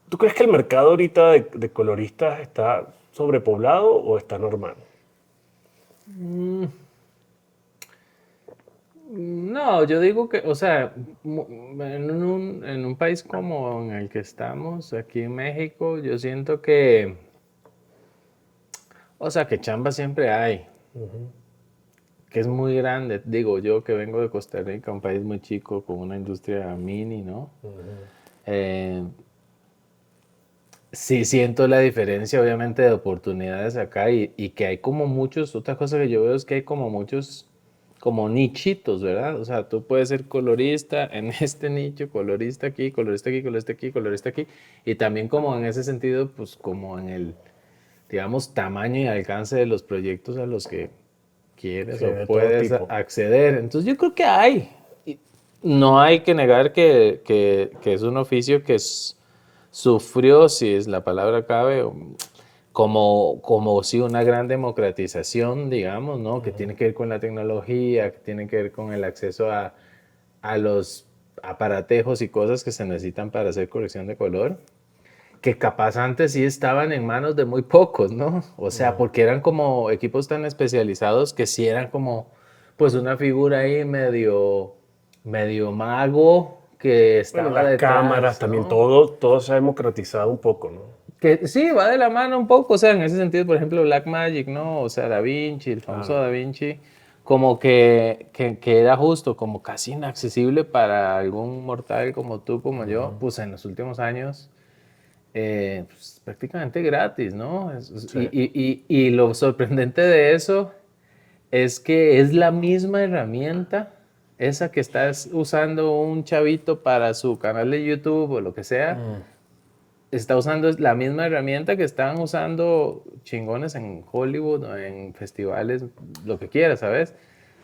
¿Tú crees que el mercado ahorita de coloristas está sobrepoblado o está normal? Mm, No, yo digo que, o sea, en un país como en el que estamos, aquí en México, yo siento que, o sea, que chamba siempre hay, que es muy grande. Digo, yo que vengo de Costa Rica, un país muy chico, con una industria mini, ¿no? Eh, sí siento la diferencia, obviamente, de oportunidades acá y que hay como muchos, otra cosa que yo veo es que hay como muchos, como nichitos, ¿verdad? O sea, tú puedes ser colorista en este nicho, colorista aquí, colorista aquí, colorista aquí, colorista aquí, y también como en ese sentido, pues como en el, digamos, tamaño y alcance de los proyectos a los que quieres Sí, o de todo puedes tipo. acceder. Entonces yo creo que hay. Y no hay que negar que es un oficio que sufrió, si es la palabra cabe, como sí una gran democratización, digamos, ¿no? Que tiene que ver con la tecnología, que tiene que ver con el acceso a los aparatejos y cosas que se necesitan para hacer corrección de color, que capaz antes sí estaban en manos de muy pocos, ¿no? O sea, porque eran como equipos tan especializados que sí eran como, pues una figura ahí medio mago que Bueno, estaba las cámaras, detrás, también ¿no? todo se ha democratizado un poco, ¿no? Que sí, va de la mano un poco, o sea, en ese sentido, por ejemplo, Blackmagic, ¿no? O sea, Da Vinci, el famoso Claro. Da Vinci, como que era justo, como casi inaccesible para algún mortal como tú, como yo, pues en los últimos años pues, prácticamente gratis, ¿no? Sí. Y lo sorprendente de eso es que es la misma herramienta, esa que estás usando un chavito para su canal de YouTube o lo que sea, está usando la misma herramienta que están usando chingones en Hollywood o en festivales, lo que quieras, ¿sabes?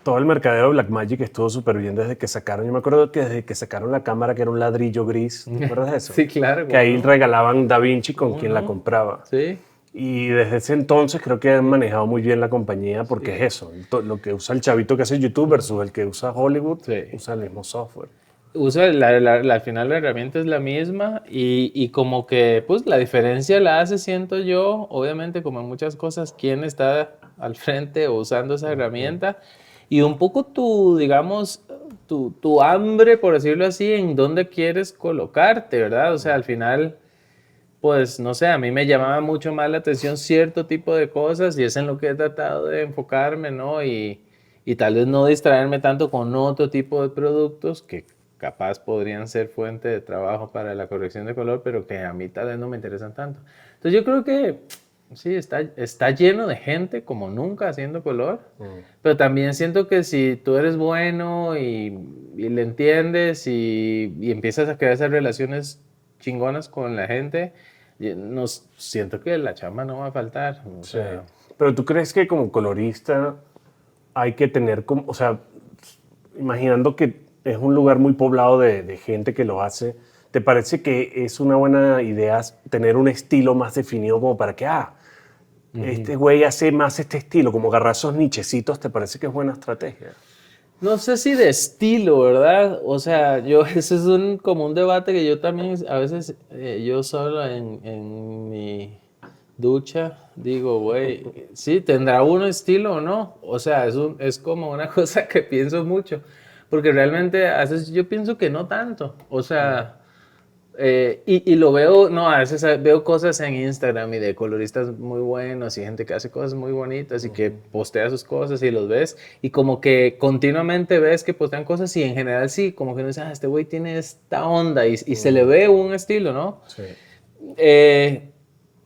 Todo el mercadeo de Blackmagic estuvo súper bien desde que sacaron. Yo me acuerdo que desde que sacaron la cámara que era un ladrillo gris. ¿Te acuerdas de eso? Sí, claro, Que ¿cómo ahí no? regalaban Da Vinci con ¿Cómo quien la no? compraba. Sí, Y desde ese entonces creo que han manejado muy bien la compañía porque es sí, eso. Lo que usa el chavito que hace YouTube versus el que usa Hollywood sí. usa el mismo software. Usa al final la herramienta es la misma y como que pues la diferencia la hace, siento yo, obviamente como en muchas cosas, quién está al frente o usando esa herramienta y un poco tu, digamos, tu hambre, por decirlo así, en dónde quieres colocarte, ¿verdad? O sea, al final, pues no sé, a mí me llamaba mucho más la atención cierto tipo de cosas y es en lo que he tratado de enfocarme, ¿no? Y tal vez no distraerme tanto con otro tipo de productos que capaz podrían ser fuente de trabajo para la corrección de color, pero que a mí tal vez no me interesan tanto. Entonces yo creo que sí, está lleno de gente como nunca haciendo color, pero también siento que si tú eres bueno y le entiendes y empiezas a crear esas relaciones chingonas con la gente, no, siento que la chamba no va a faltar. O Sí. sea, Pero tú crees que como colorista hay que tener como, o sea, imaginando que es un lugar muy poblado de gente que lo hace, ¿te parece que es una buena idea tener un estilo más definido como para que, este güey hace más este estilo, como agarrar esos nichecitos, ¿te parece que es buena estrategia? no sé si de estilo, ¿verdad? O sea, yo, ese es como un debate que yo también a veces, yo solo en mi ducha, digo, güey, sí, ¿tendrá uno estilo o no? O sea, es como una cosa que pienso mucho, porque realmente a veces yo pienso que no tanto. O sea, y lo veo, no, a veces veo cosas en Instagram y de coloristas muy buenos y gente que hace cosas muy bonitas y que postea sus cosas y los ves y como que continuamente ves que postean cosas y en general sí, como que no dices, este güey tiene esta onda y se le ve un estilo, ¿no? Sí. Eh,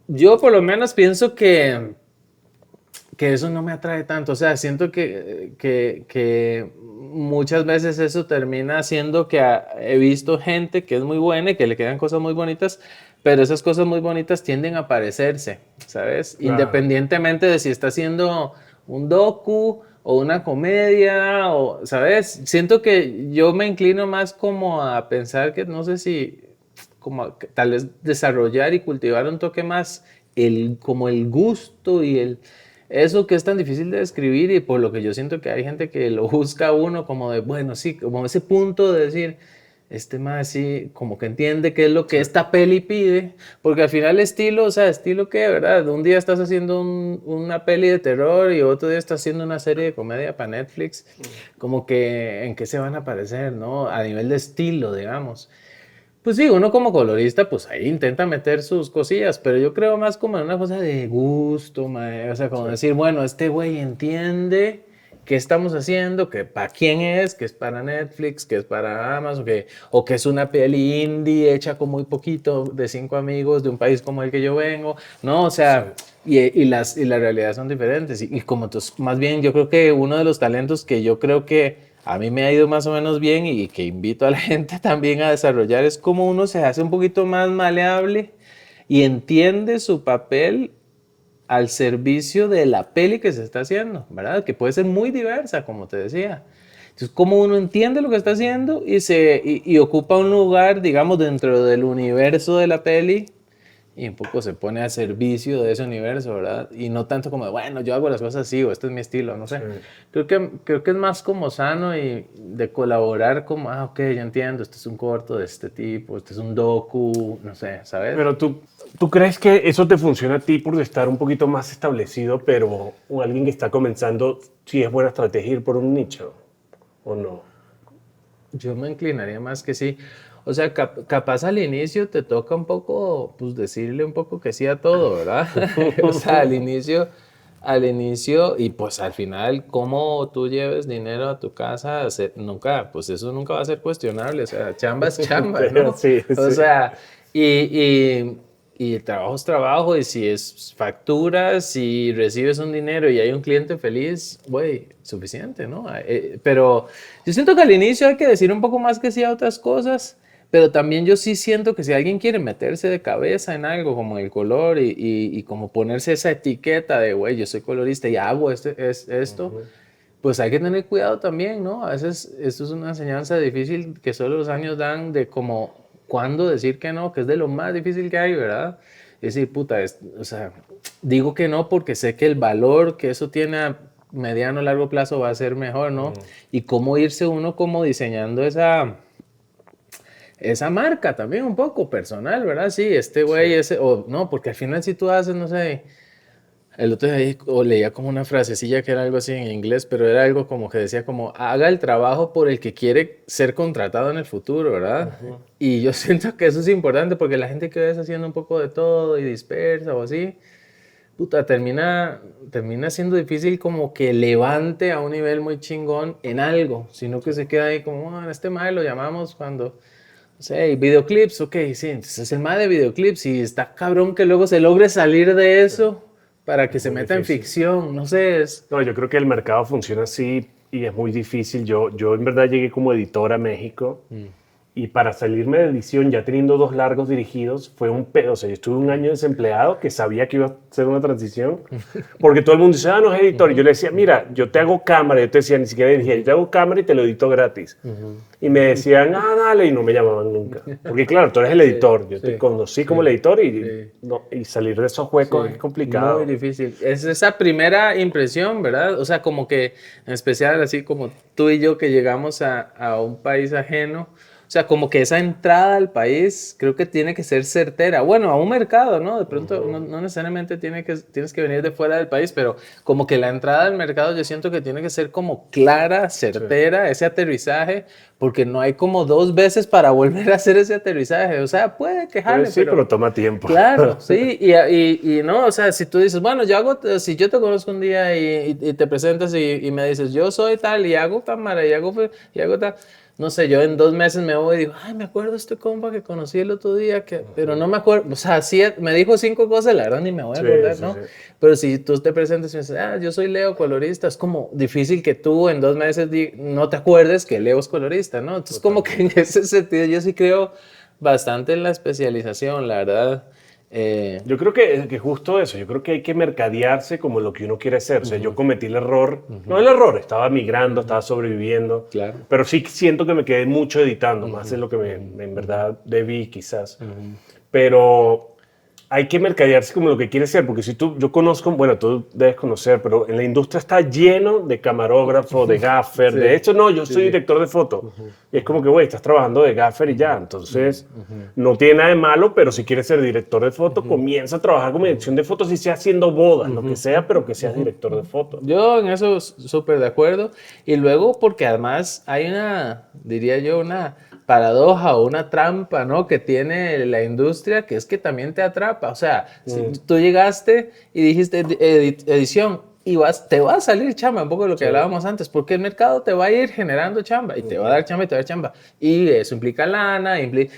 yo por lo menos pienso que eso no me atrae tanto. O sea, siento que muchas veces eso termina haciendo que he visto gente que es muy buena y que le quedan cosas muy bonitas, pero esas cosas muy bonitas tienden a parecerse, ¿sabes? Claro. Independientemente de si está haciendo un docu o una comedia, o, ¿sabes? Siento que yo me inclino más como a pensar que no sé si como tal vez desarrollar y cultivar un toque más como el gusto y eso que es tan difícil de describir y por lo que yo siento que hay gente que lo busca a uno como de, bueno, sí, como ese punto de decir, este mae sí, como que entiende qué es lo que esta peli pide, porque al final estilo, o sea, estilo qué, ¿verdad? Un día estás haciendo una peli de terror y otro día estás haciendo una serie de comedia para Netflix, como que en qué se van a parecer, ¿no? A nivel de estilo, digamos. Pues sí, uno como colorista, pues ahí intenta meter sus cosillas, pero yo creo más como en una cosa de gusto, mae. O sea, como decir, bueno, este güey entiende qué estamos haciendo, que para quién es, que es para Netflix, que es para Amazon, o que es una peli indie hecha con muy poquito, de 5 amigos de un país como el que yo vengo, ¿no? O sea, y las realidades son diferentes. Y como entonces, más bien, yo creo que uno de los talentos que yo creo que a mí me ha ido más o menos bien y que invito a la gente también a desarrollar es cómo uno se hace un poquito más maleable y entiende su papel al servicio de la peli que se está haciendo, ¿verdad? Que puede ser muy diversa, como te decía. Entonces, cómo uno entiende lo que está haciendo y ocupa un lugar, digamos, dentro del universo de la peli y un poco se pone a servicio de ese universo, ¿verdad? Y no tanto como, bueno, yo hago las cosas así o este es mi estilo, no sé. Sí. Creo que es más como sano y de colaborar como, ok, yo entiendo, este es un corto de este tipo, este es un docu, no sé, ¿sabes? Pero tú crees que eso te funciona a ti por estar un poquito más establecido, pero alguien que está comenzando, si es buena estrategia ir por un nicho o no? Yo me inclinaría más que sí. O sea, capaz al inicio te toca un poco, pues decirle un poco que sí a todo, ¿verdad? O sea, al inicio y pues al final, cómo tú lleves dinero a tu casa, nunca, pues eso nunca va a ser cuestionable. O sea, chamba es chamba, ¿no? Sí, sí. O sea, y el trabajo es trabajo, y si es facturas, si recibes un dinero y hay un cliente feliz, güey, suficiente, ¿no? Pero yo siento que al inicio hay que decir un poco más que sí a otras cosas, pero también yo sí siento que si alguien quiere meterse de cabeza en algo como el color y como ponerse esa etiqueta de, güey, yo soy colorista y hago esto, pues hay que tener cuidado también, ¿no? A veces esto es una enseñanza difícil que solo los años dan de como cuándo decir que no, que es de lo más difícil que hay, ¿verdad? Es decir, puta, o sea, digo que no porque sé que el valor que eso tiene a mediano o largo plazo va a ser mejor, ¿no? Y cómo irse uno como diseñando esa marca también un poco personal, ¿verdad? Sí, este güey, ese, o no, porque al final si tú haces, no sé, el otro día o leía como una frasecilla que era algo así en inglés, pero era algo como que decía como, haga el trabajo por el que quiere ser contratado en el futuro, ¿verdad? Y yo siento que eso es importante porque la gente que ves haciendo un poco de todo y dispersa o así, puta, termina siendo difícil como que levante a un nivel muy chingón en algo, sino que se queda ahí como, bueno, este mae lo llamamos cuando... No sé, videoclips, ok, sí, entonces es el más de videoclips y está cabrón que luego se logre salir de eso para que se meta en ficción, no sé. No, yo creo que el mercado funciona así y es muy difícil. Yo en verdad llegué como editor a México y para salirme de edición, ya teniendo 2 largos dirigidos, fue un pedo. O sea, yo estuve un año desempleado que sabía que iba a ser una transición porque todo el mundo dice, no es editor. Y yo le decía, mira, yo te hago cámara. Yo te decía, ni siquiera dirigía, yo te hago cámara y te lo edito gratis. Y me decían, dale, y no me llamaban nunca. Porque claro, tú eres el editor. Yo te conocí como el editor y salir de esos huecos es complicado. Muy difícil. Es esa primera impresión, ¿verdad? O sea, como que, en especial así como tú y yo que llegamos a un país ajeno, o sea, como que esa entrada al país creo que tiene que ser certera. Bueno, a un mercado, ¿no? De pronto no necesariamente tienes que venir de fuera del país, pero como que la entrada al mercado yo siento que tiene que ser como clara, certera, ese aterrizaje, porque no hay como 2 veces para volver a hacer ese aterrizaje. O sea, puede quejarle, sí, pero toma tiempo. Claro, sí, y no, o sea, si tú dices, bueno, si yo te conozco un día y te presentas y me dices, yo soy tal y hago cámara y hago tal, no sé, yo en 2 meses me voy y digo, ay, me acuerdo de este compa que conocí el otro día, pero no me acuerdo, o sea, sí, me dijo 5 cosas, la verdad ni me voy a acordar, ¿no? Sí. Pero si tú te presentas y me dices, yo soy Leo, colorista, es como difícil que tú en 2 meses no te acuerdes que Leo es colorista, ¿no? Entonces, como que en ese sentido yo sí creo bastante en la especialización, la verdad. Yo creo que justo eso, yo creo que hay que mercadearse como lo que uno quiere ser. O sea, yo cometí el error, no el error, estaba migrando, estaba sobreviviendo, claro. Pero sí siento que me quedé mucho editando, más de lo que en verdad debí quizás. Pero hay que mercadearse como lo que quieres ser, porque si yo conozco, bueno, tú debes conocer, pero en la industria está lleno de camarógrafo, de gaffer, Sí. de hecho, no, yo Sí, soy sí. director de foto. Y es como que, güey, estás trabajando de gaffer y ya, entonces no tiene nada de malo, pero si quieres ser director de foto, comienza a trabajar como dirección de fotos, y sea haciendo bodas, lo que sea, pero que seas director de foto. Yo en eso súper de acuerdo. Y luego porque además hay una, diría yo, una paradoja o una trampa, ¿no? Que tiene la industria, que es que también te atrapa. O sea, si tú llegaste y dijiste edición y te va a salir chamba, un poco de lo que hablábamos antes, porque el mercado te va a ir generando chamba y te va a dar chamba y te va a dar chamba. Y eso implica lana, implica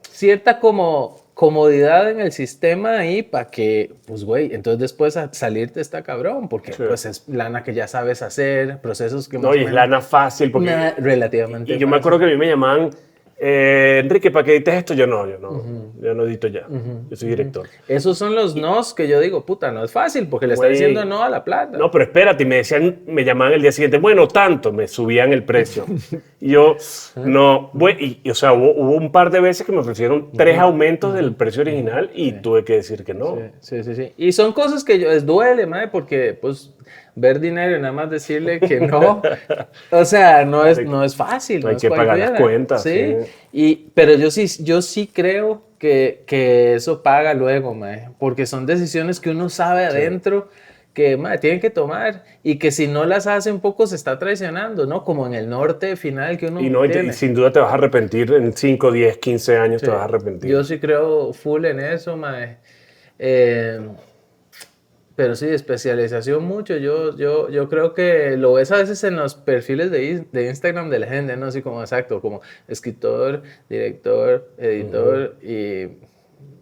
cierta como comodidad en el sistema ahí para que, pues, güey, entonces después a salirte está cabrón, porque pues es lana que ya sabes hacer, procesos que más No, y o es menos lana fácil, porque relativamente y yo me acuerdo que a mí me llamaban, Enrique, ¿para qué edites esto? Yo no edito ya. Yo soy director. Esos son los nos que yo digo, puta, no es fácil, porque le está Güey, diciendo no a la plata. no, pero espérate, y me decían, me llamaban el día siguiente, bueno, tanto, me subían el precio. Y yo, no, güey, o sea, hubo un par de veces que me ofrecieron 3 aumentos del precio original y tuve que decir que no. Sí. Y son cosas que les duele, madre, porque pues ver dinero y nada más decirle que no, o sea, no es fácil. No Hay es que pagar las cualquiera. cuentas. Sí, Sí. pero yo sí creo que eso paga luego, mae, porque son decisiones que uno sabe adentro que mae, tienen que tomar y que si no las hace un poco se está traicionando, ¿no? Como en el norte final que uno Y, no, y tiene. sin duda te vas a arrepentir en 5, 10, 15 años, Sí. te vas a arrepentir. Yo sí creo full en eso, mae. Pero sí, especialización mucho. Yo creo que lo ves a veces en los perfiles de Instagram de la gente, ¿no? Así como exacto, como escritor, director, editor y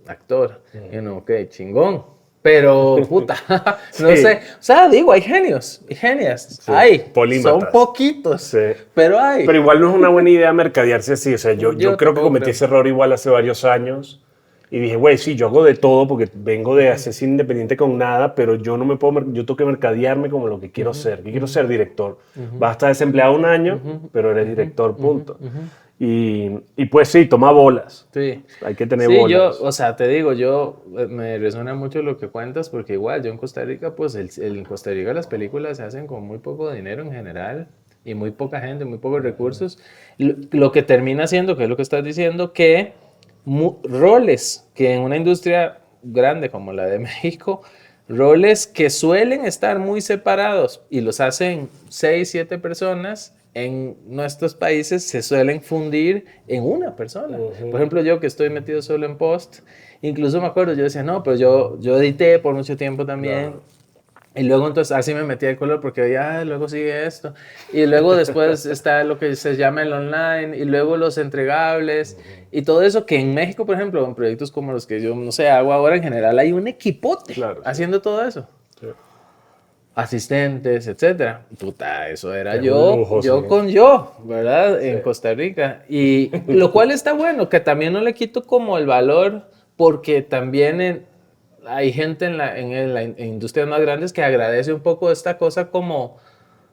actor. Y uno, ok, chingón. Pero, puta, no Sí. sé. O sea, digo, hay genios y genias. Sí, Hay, polímatas. son poquitos, Sí. pero hay. Pero igual no es una buena idea mercadearse así. O sea, yo creo que tampoco cometí creo. ese error igual hace varios años. Y dije, güey, sí, yo hago de todo porque vengo de hacer cine independiente con nada, pero yo no me puedo, yo tengo que mercadearme como lo que quiero ser. ¿Qué quiero ser? Director. Vas a estar desempleado un año, pero eres director, punto. Y pues sí, toma bolas. Sí. Hay que tener Sí, bolas. o sea, te digo, me resuena mucho lo que cuentas porque igual yo en Costa Rica, pues en Costa Rica las películas se hacen con muy poco dinero en general y muy poca gente, muy pocos recursos. Lo que termina siendo, que es lo que estás diciendo, que roles que en una industria grande como la de México, roles que suelen estar muy separados y los hacen 6, 7 personas, en nuestros países se suelen fundir en una persona. Por ejemplo, yo que estoy metido solo en post, incluso me acuerdo, yo decía, no, pero yo edité por mucho tiempo también. Claro. Y luego entonces así me metí el color porque ya luego sigue esto. Y luego después está lo que se llama el online y luego los entregables y todo eso que en México, por ejemplo, en proyectos como los que yo, no sé, hago ahora en general, hay un equipote haciendo todo eso. Sí. Asistentes, etcétera. Puta, eso era Es yo, un lujo, sí. con yo, ¿verdad? En Costa Rica. Y lo cual está bueno, que también no le quito como el valor porque también hay gente en industrias más grandes que agradece un poco esta cosa como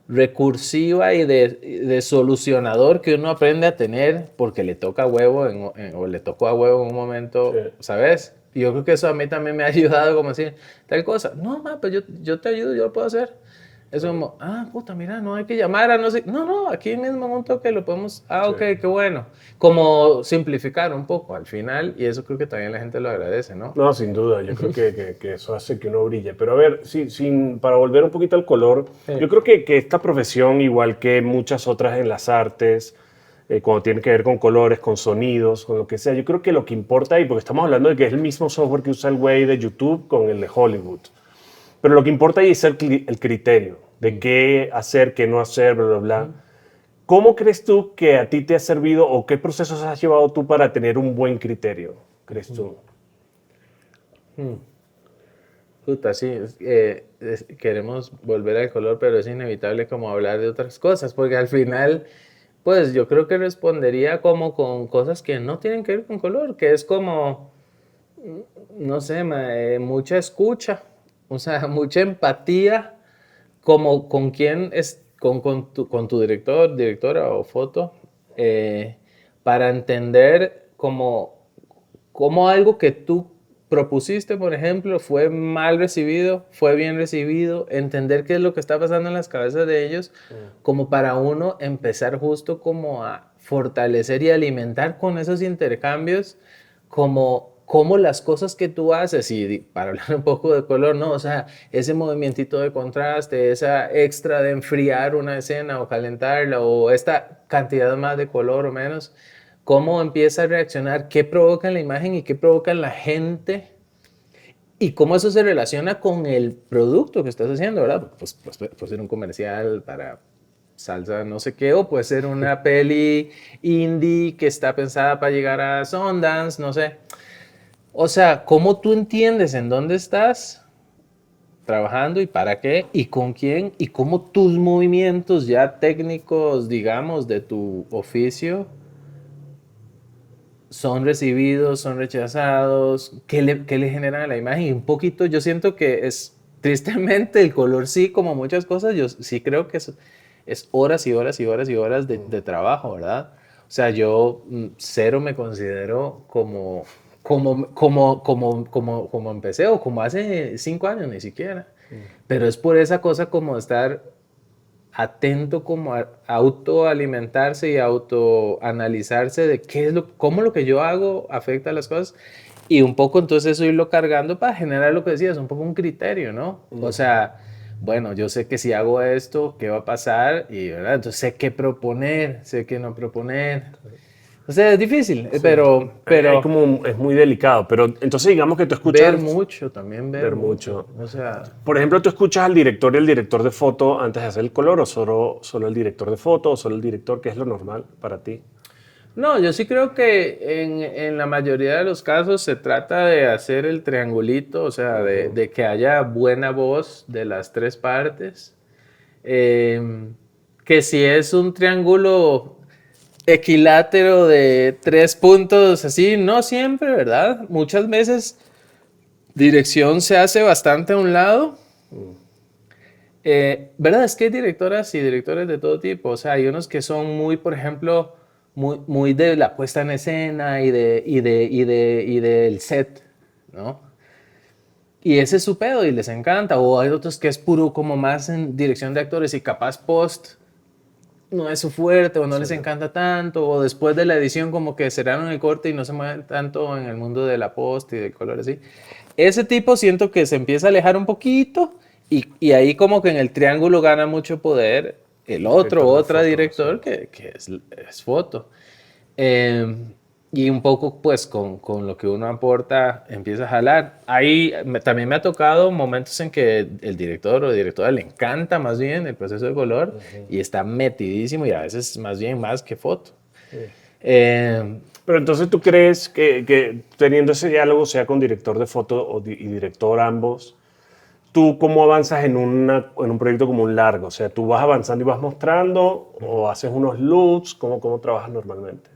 recursiva y de solucionador que uno aprende a tener porque le toca a huevo o le tocó a huevo en un momento, Sí. ¿sabes? Y yo creo que eso a mí también me ha ayudado como decir, tal cosa, no, ma, pues yo te ayudo, yo lo puedo hacer. Es como, puta, mira, no hay que llamar a no sé. No, aquí mismo en un toque lo podemos. Ok, qué bueno. Como simplificar un poco al final, y eso creo que también la gente lo agradece, ¿no? No, sin duda, yo creo que eso hace que uno brille. Pero a ver, para volver un poquito al color, yo creo que esta profesión, igual que muchas otras en las artes, cuando tiene que ver con colores, con sonidos, con lo que sea, yo creo que lo que importa ahí, porque estamos hablando de que es el mismo software que usa el güey de YouTube con el de Hollywood, pero lo que importa ahí es el criterio de qué hacer, qué no hacer, bla, bla, bla. ¿Cómo crees tú que a ti te ha servido o qué procesos has llevado tú para tener un buen criterio, crees tú? Puta, sí, queremos volver al color, pero es inevitable como hablar de otras cosas, porque al final, pues yo creo que respondería como con cosas que no tienen que ver con color, que es como, no sé, mucha escucha, o sea, mucha empatía, como con quién es, con tu director, directora o foto, para entender como algo que tú propusiste, por ejemplo, fue mal recibido, fue bien recibido, entender qué es lo que está pasando en las cabezas de ellos, como para uno empezar justo como a fortalecer y alimentar con esos intercambios, como las cosas que tú haces, y para hablar un poco de color, ¿no? O sea, ese movimientito de contraste, esa extra de enfriar una escena o calentarla, o esta cantidad más de color o menos, cómo empieza a reaccionar, qué provoca en la imagen y qué provoca en la gente y cómo eso se relaciona con el producto que estás haciendo, ¿verdad? Pues puede ser un comercial para salsa no sé qué, o puede ser una peli indie que está pensada para llegar a Sundance, no sé. O sea, cómo tú entiendes en dónde estás trabajando y para qué y con quién y cómo tus movimientos ya técnicos, digamos, de tu oficio son recibidos, son rechazados, qué le generan a la imagen. Y un poquito, yo siento que es, tristemente, el color sí, como muchas cosas, yo sí creo que es horas y horas y horas y horas de trabajo, ¿verdad? O sea, yo cero me considero como empecé o como hace 5 años, ni siquiera. Pero es por esa cosa como estar atento como a autoalimentarse y autoanalizarse de qué es cómo lo que yo hago afecta a las cosas y un poco entonces eso irlo cargando para generar lo que decías, un poco un criterio, ¿no? O sea, bueno, yo sé que si hago esto, ¿qué va a pasar? Y, ¿verdad? Entonces sé qué proponer, sé qué no proponer. O sea, es difícil, Sí. Hay pero como, es muy delicado, pero entonces digamos que tú ver escuchas mucho, también ver mucho. O sea, Por ejemplo, tú escuchas al director y el director de foto antes de hacer el color, o solo el director de foto, o solo el director, ¿qué es lo normal para ti? no, yo sí creo que en la mayoría de los casos se trata de hacer el triangulito, o sea, de que haya buena voz de las tres partes. Que si es un triángulo equilátero de 3 puntos, así, no siempre, ¿verdad? Muchas veces dirección se hace bastante a un lado. ¿Verdad? Es que hay directoras y directores de todo tipo. O sea, hay unos que son muy, por ejemplo, muy de la puesta en escena y del set, ¿no? Y ese es su pedo y les encanta. O hay otros que es puro como más en dirección de actores y capaz post no es su fuerte o no les encanta tanto. O después de la edición como que cerraron el corte y no se mueven tanto en el mundo de la post y del color así. Ese tipo siento que se empieza a alejar un poquito y ahí como que en el triángulo gana mucho poder el otro, Director de otra foto, director sí. que es foto. Eh, y un poco pues con lo que uno aporta empieza a jalar. Ahí también me ha tocado momentos en que el director o directora le encanta más bien el proceso de color y está metidísimo y a veces más bien más que foto. Eh, Pero entonces tú crees que teniendo ese diálogo, sea con director de foto y director ambos, ¿tú cómo avanzas en un proyecto como un largo? O sea, ¿tú vas avanzando y vas mostrando o haces unos loops? ¿Cómo trabajas normalmente?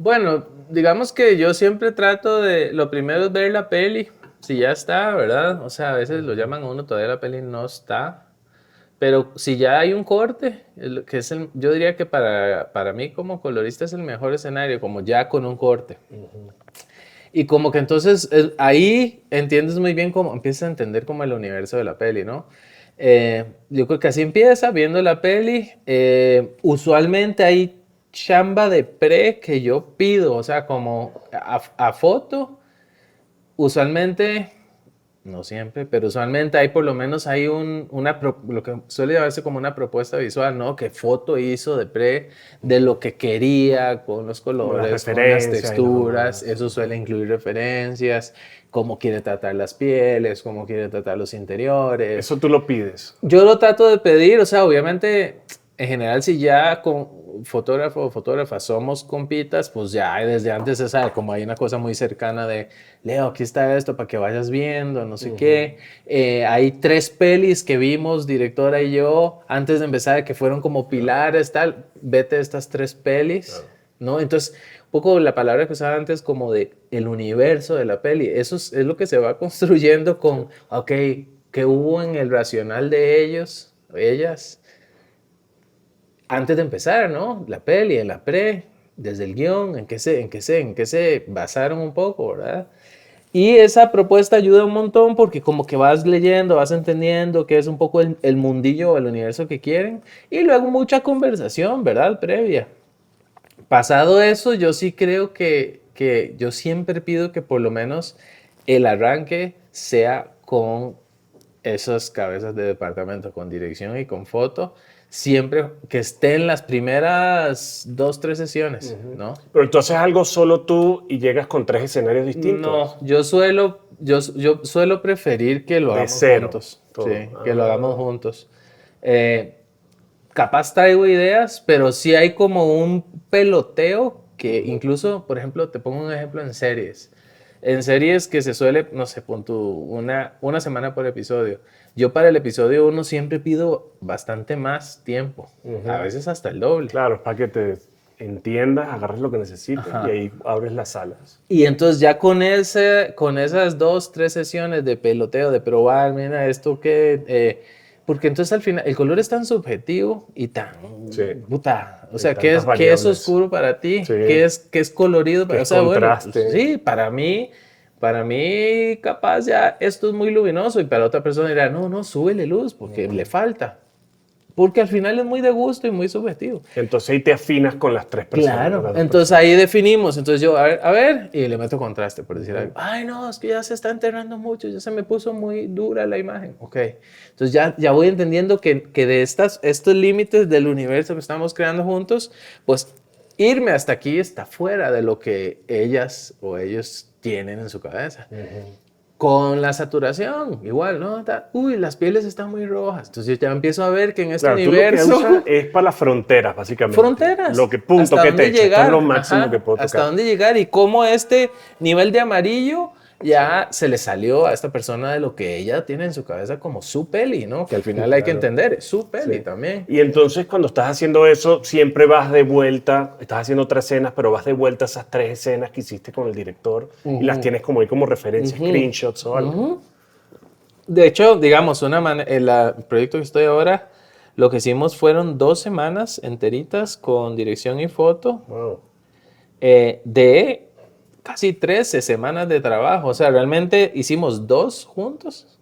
Bueno, digamos que yo siempre trato de, lo primero es ver la peli, si ya está, ¿verdad? O sea, a veces lo llaman a uno, todavía la peli no está, pero si ya hay un corte, que es yo diría que para mí como colorista es el mejor escenario, como ya con un corte. Y como que entonces ahí entiendes muy bien cómo empiezas a entender como el universo de la peli, ¿no? Yo creo que así empieza viendo la peli. Usualmente hay chamba de pre que yo pido, o sea, como a foto. Usualmente, no siempre, pero usualmente hay por lo menos hay lo que suele llamarse como una propuesta visual, ¿no? Que foto hizo de pre de lo que quería, con los Como las colores, con las referencias y lo texturas, demás. eso suele incluir referencias, cómo quiere tratar las pieles, cómo quiere tratar los interiores. Eso tú lo pides. Yo lo trato de pedir, o sea, obviamente, en general, si ya con fotógrafo o fotógrafa somos compitas, pues ya desde antes se sabe, como hay una cosa muy cercana de, Leo, aquí está esto para que vayas viendo, no sé qué. Hay 3 pelis que vimos, directora y yo, antes de empezar, que fueron como pilares, tal, vete estas 3 pelis, ¿no? Entonces, un poco la palabra que usaba antes como de el universo de la peli, eso es lo que se va construyendo con, ok, ¿qué hubo en el racional de ellos, ellas? Antes de empezar, ¿no? La peli, en la pre, desde el guión, en qué se basaron un poco, ¿verdad? Y esa propuesta ayuda un montón porque como que vas leyendo, vas entendiendo que es un poco el mundillo o el universo que quieren. Y luego mucha conversación, ¿verdad? Previa. Pasado eso, yo sí creo que yo siempre pido que por lo menos el arranque sea con esas cabezas de departamento, con dirección y con foto, siempre que estén las primeras 2, 3 sesiones, ¿no? Pero entonces algo solo tú y llegas con 3 escenarios distintos. No, yo suelo preferir que lo De hagamos cero. juntos. Todo. Sí, que lo hagamos juntos. Capaz traigo ideas, pero sí hay como un peloteo que incluso, por ejemplo, te pongo un ejemplo en series. En series que se suele, no sé, pon tú una semana por episodio. Yo para el episodio 1 siempre pido bastante más tiempo, a veces hasta el doble. Claro, es para que te entiendas, agarres lo que necesites y ahí abres las salas. Y entonces ya con esas 2, 3 sesiones de peloteo, de probar, mira, esto que... porque entonces al final el color es tan subjetivo y tan... Sí. Puta, o Hay sea, tantas ¿qué es variables. oscuro para ti? Sí. ¿Qué es colorido? ¿Qué O es sea, contraste? bueno, sí, para mí capaz ya esto es muy luminoso y para otra persona dirá, no, no, súbele luz porque le falta. Porque al final es muy de gusto y muy subjetivo. Entonces ahí te afinas con las 3 personas. Claro, Las 2 entonces ahí definimos. Entonces yo, a ver, y le meto contraste, por decir algo. Ay, no, es que ya se está enterrando mucho, ya se me puso muy dura la imagen. Ok, entonces ya voy entendiendo que de estos límites del universo que estamos creando juntos, pues irme hasta aquí está fuera de lo que ellas o ellos tienen en su cabeza. Con la saturación, igual, ¿no? Uy, las pieles están muy rojas. Entonces yo ya empiezo a ver que en este Claro, tú lo que universo... usas es para las fronteras, básicamente. Fronteras. Lo que punto hasta que dónde te echa. Esto es lo máximo ajá, que puedo hasta tocar. dónde llegar y cómo este nivel de amarillo ya se le salió a esta persona de lo que ella tiene en su cabeza como su peli, ¿no? Que al final hay que entender, es su peli Sí. también. Y entonces cuando estás haciendo eso, siempre vas de vuelta, estás haciendo 3 escenas, pero vas de vuelta a esas 3 escenas que hiciste con el director y las tienes como ahí como referencia, screenshots o algo. De hecho, digamos, el proyecto que estoy ahora, lo que hicimos fueron 2 semanas enteritas con dirección y foto Wow. de casi 13 semanas de trabajo. O sea, realmente hicimos 2 juntos.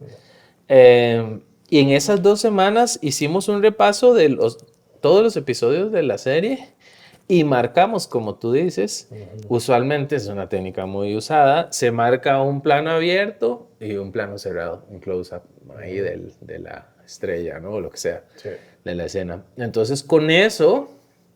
Y en esas 2 semanas hicimos un repaso de todos los episodios de la serie y marcamos, como tú dices, usualmente es una técnica muy usada, se marca un plano abierto y un plano cerrado, un close-up ahí de la estrella, ¿no? O lo que sea, Sí. de la escena. Entonces, con eso,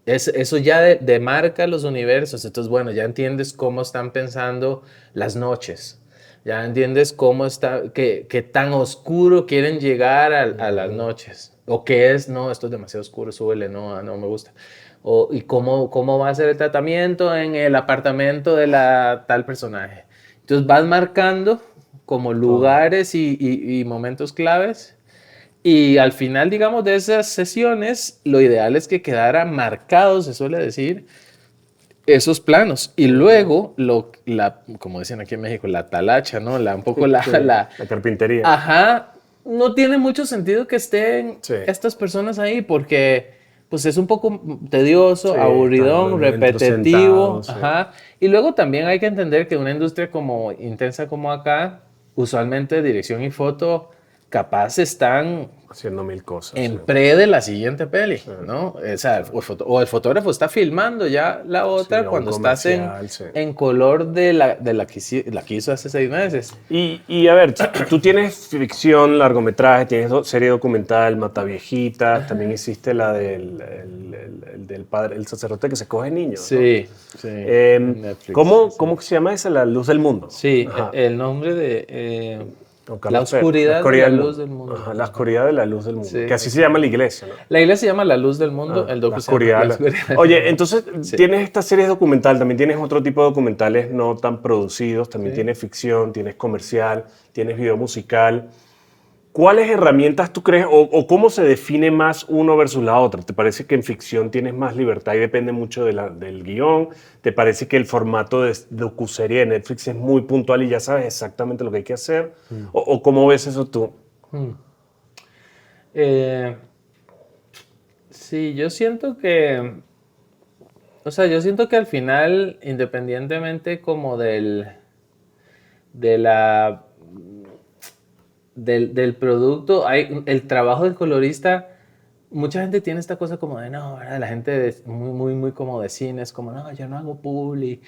eso ya demarca los universos. Entonces, bueno, ya entiendes cómo están pensando las noches. Ya entiendes cómo está, qué tan oscuro quieren llegar a las noches. O qué es, no, esto es demasiado oscuro, súbele, no, no me gusta. Y cómo va a ser el tratamiento en el apartamento de la tal personaje. Entonces vas marcando como lugares y momentos claves. Y al final, digamos, de esas sesiones, lo ideal es que quedaran marcados, se suele decir, esos planos. Y luego, como dicen aquí en México, la talacha, ¿no? Un poco La carpintería. Ajá, no tiene mucho sentido que estén Sí. estas personas ahí porque pues es un poco tedioso, Sí, aburridón, están dentro repetitivo. sentados, sí. Ajá. Y luego también hay que entender que una industria como intensa como acá, usualmente dirección y foto capaz están Haciendo 1000 cosas. en Sí. pre de la siguiente peli, ¿no? O sea, o el fotógrafo está filmando ya la otra Sí, o un cuando estás comercial, sí. en color de la que hizo hace 6 meses. Y a ver, tú tienes ficción, largometraje, tienes serie documental, Mataviejitas, también hiciste la del padre, el sacerdote que se coge niños, ¿no? Sí, sí. en Netflix, ¿Cómo, sí. ¿Cómo se llama esa? La luz del mundo. Sí, Ajá. el nombre de Con la Carlos Pérez. oscuridad de la luz del mundo. Ajá, la oscuridad de la luz del mundo. Sí, Que así se llama la iglesia, ¿no? La iglesia se llama La Luz del Mundo, el La docu se llama oscuridad. La Oscuridad del Oye, Mundo. entonces Sí. tienes estas series documental, también tienes otro tipo de documentales no tan producidos, también Sí. tienes ficción, tienes comercial, tienes video musical. ¿Cuáles herramientas tú crees o cómo se define más uno versus la otra? ¿Te parece que en ficción tienes más libertad y depende mucho del guión? ¿Te parece que el formato de docuserie de Netflix es muy puntual y ya sabes exactamente lo que hay que hacer? ¿O cómo ves eso tú? Sí, yo siento que, o sea, yo siento que al final, independientemente como del producto. El trabajo del colorista, mucha gente tiene esta cosa como de, no, ¿verdad? La gente muy como de cine, es como, no, yo no hago publi,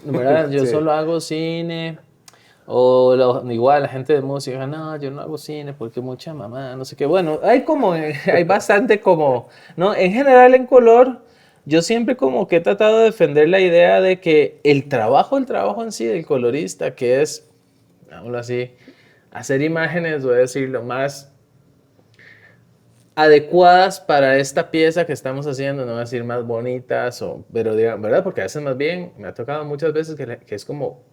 ¿verdad? Yo Sí. solo hago cine. Igual la gente de música, no, yo no hago cine porque mucha mamá, no sé qué. Bueno, hay bastante como, ¿no? En general en color, yo siempre como que he tratado de defender la idea de que el trabajo en sí del colorista, que es, hablo así, hacer imágenes, voy a decir, lo más adecuadas para esta pieza que estamos haciendo, no voy a decir más bonitas, pero digan, ¿verdad? Porque a veces más bien me ha tocado muchas veces que es como,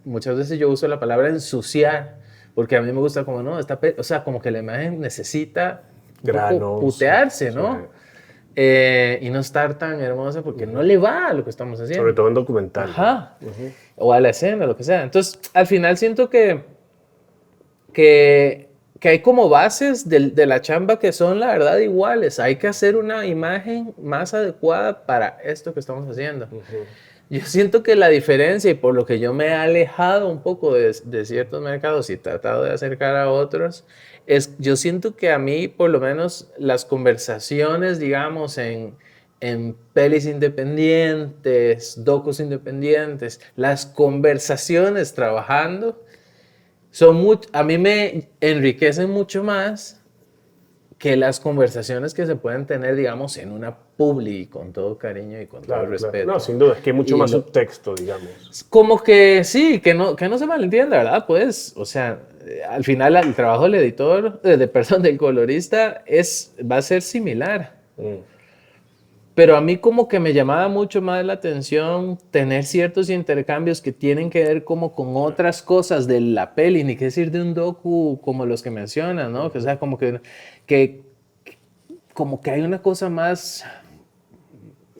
muchas veces yo uso la palabra ensuciar, porque a mí me gusta como, no, o sea, como que la imagen necesita un poco Granos. putearse, Sí. ¿no? Y no estar tan hermosa porque no le va a lo que estamos haciendo. Sobre todo en documental. Ajá. O a la escena, lo que sea. Entonces, al final siento que hay como bases de la chamba que son la verdad iguales. Hay que hacer una imagen más adecuada para esto que estamos haciendo. Yo siento que la diferencia, y por lo que yo me he alejado un poco de ciertos mercados y tratado de acercar a otros, yo siento que a mí, por lo menos, las conversaciones, digamos, en pelis independientes, docus independientes, las conversaciones trabajando, a mí me enriquecen mucho más que las conversaciones que se pueden tener, digamos, en una publi, con todo cariño y con todo respeto. No, sin duda, es que hay mucho más subtexto, digamos. Como que sí, que no se malentienda, ¿verdad? Pues, o sea, al final el trabajo del editor, perdón, del colorista va a ser similar. Pero a mí como que me llamaba mucho más la atención tener ciertos intercambios que tienen que ver como con otras cosas de la peli, ni qué decir de un docu como los que mencionas, ¿no? O sea, como que hay una cosa más,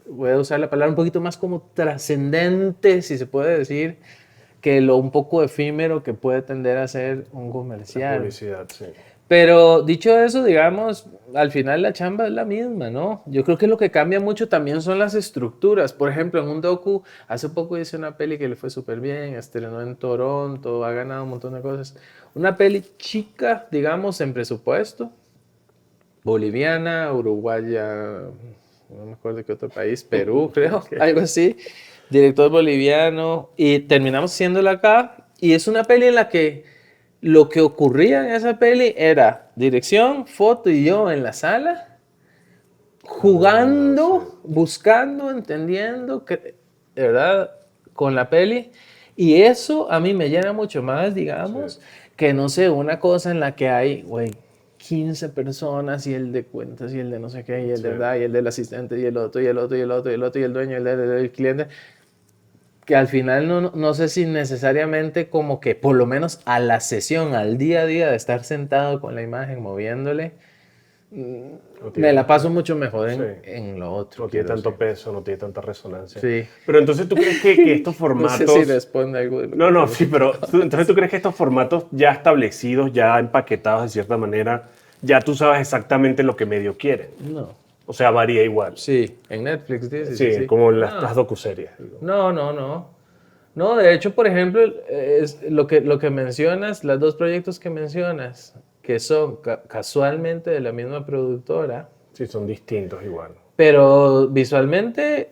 voy a usar la palabra un poquito más como trascendente, si se puede decir, que lo un poco efímero que puede tender a ser un comercial. La publicidad, sí. Pero dicho eso, digamos, al final la chamba es la misma, ¿no? Yo creo que lo que cambia mucho también son las estructuras. Por ejemplo, en un docu, hace poco hice una peli que le fue súper bien, estrenó en Toronto, ha ganado un montón de cosas. Una peli chica, digamos, en presupuesto, boliviana, uruguaya, no me acuerdo qué otro país, Perú, creo, algo así. Director boliviano, y terminamos haciéndola acá, y es una peli en la que lo que ocurría en esa peli era dirección, foto y yo en la sala, jugando, buscando, entendiendo, de verdad, con la peli. Y eso a mí me llena mucho más, digamos, que no sé, una cosa en la que hay, güey, 15 personas y el de cuentas y el de no sé qué y el de verdad y el del asistente y el otro y el otro y el otro y el otro y el dueño y el del cliente. Que al final no sé si necesariamente como que por lo menos a la sesión, al día a día de estar sentado con la imagen, moviéndole, me la paso mucho mejor en lo otro. No tiene tanto peso, no tiene tanta resonancia. Sí. Pero entonces tú crees que estos formatos... No sé si responde algo de lo No, sí, pero entonces tú crees que estos formatos ya establecidos, ya empaquetados de cierta manera, ya tú sabes exactamente lo que medio quieren. No. O sea, varía igual. Sí, en Netflix dices. Sí, como las docuseries. No. No, de hecho, por ejemplo, es lo que mencionas, los dos proyectos que mencionas, que son casualmente de la misma productora. Sí, son distintos igual. Pero visualmente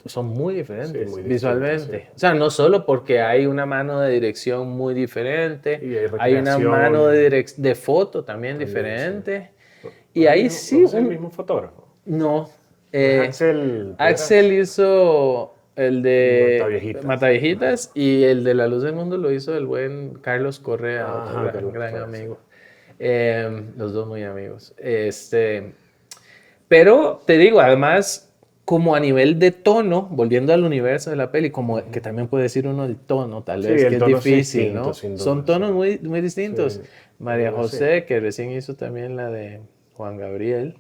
son muy diferentes, muy visualmente. sí. O sea, no solo porque hay una mano de dirección muy diferente, Y hay una mano de foto también diferente. Sí. Y ahí sí... ¿No es el mismo fotógrafo? No. Axel hizo el de Mataviejitas. y el de La Luz del Mundo lo hizo el buen Carlos Correa, otro gran amigo. Los dos muy amigos. Pero te digo, además, como a nivel de tono, volviendo al universo de la peli, como que también puede decir uno el tono, tal vez, que es difícil, ¿no? Son tonos muy, muy distintos. Sí. María José, que recién hizo también la de Juan Gabriel,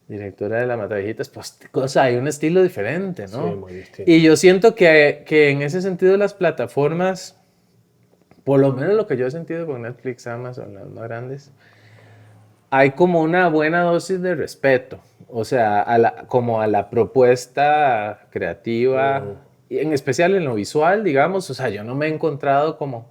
directora de La Mataviejitas, pues, hay un estilo diferente, ¿no? Sí, muy distinto. Y yo siento que en ese sentido las plataformas, por lo menos lo que yo he sentido con Netflix, Amazon, las más grandes, hay como una buena dosis de respeto, o sea, como a la propuesta creativa en especial en lo visual, digamos, o sea, yo no me he encontrado como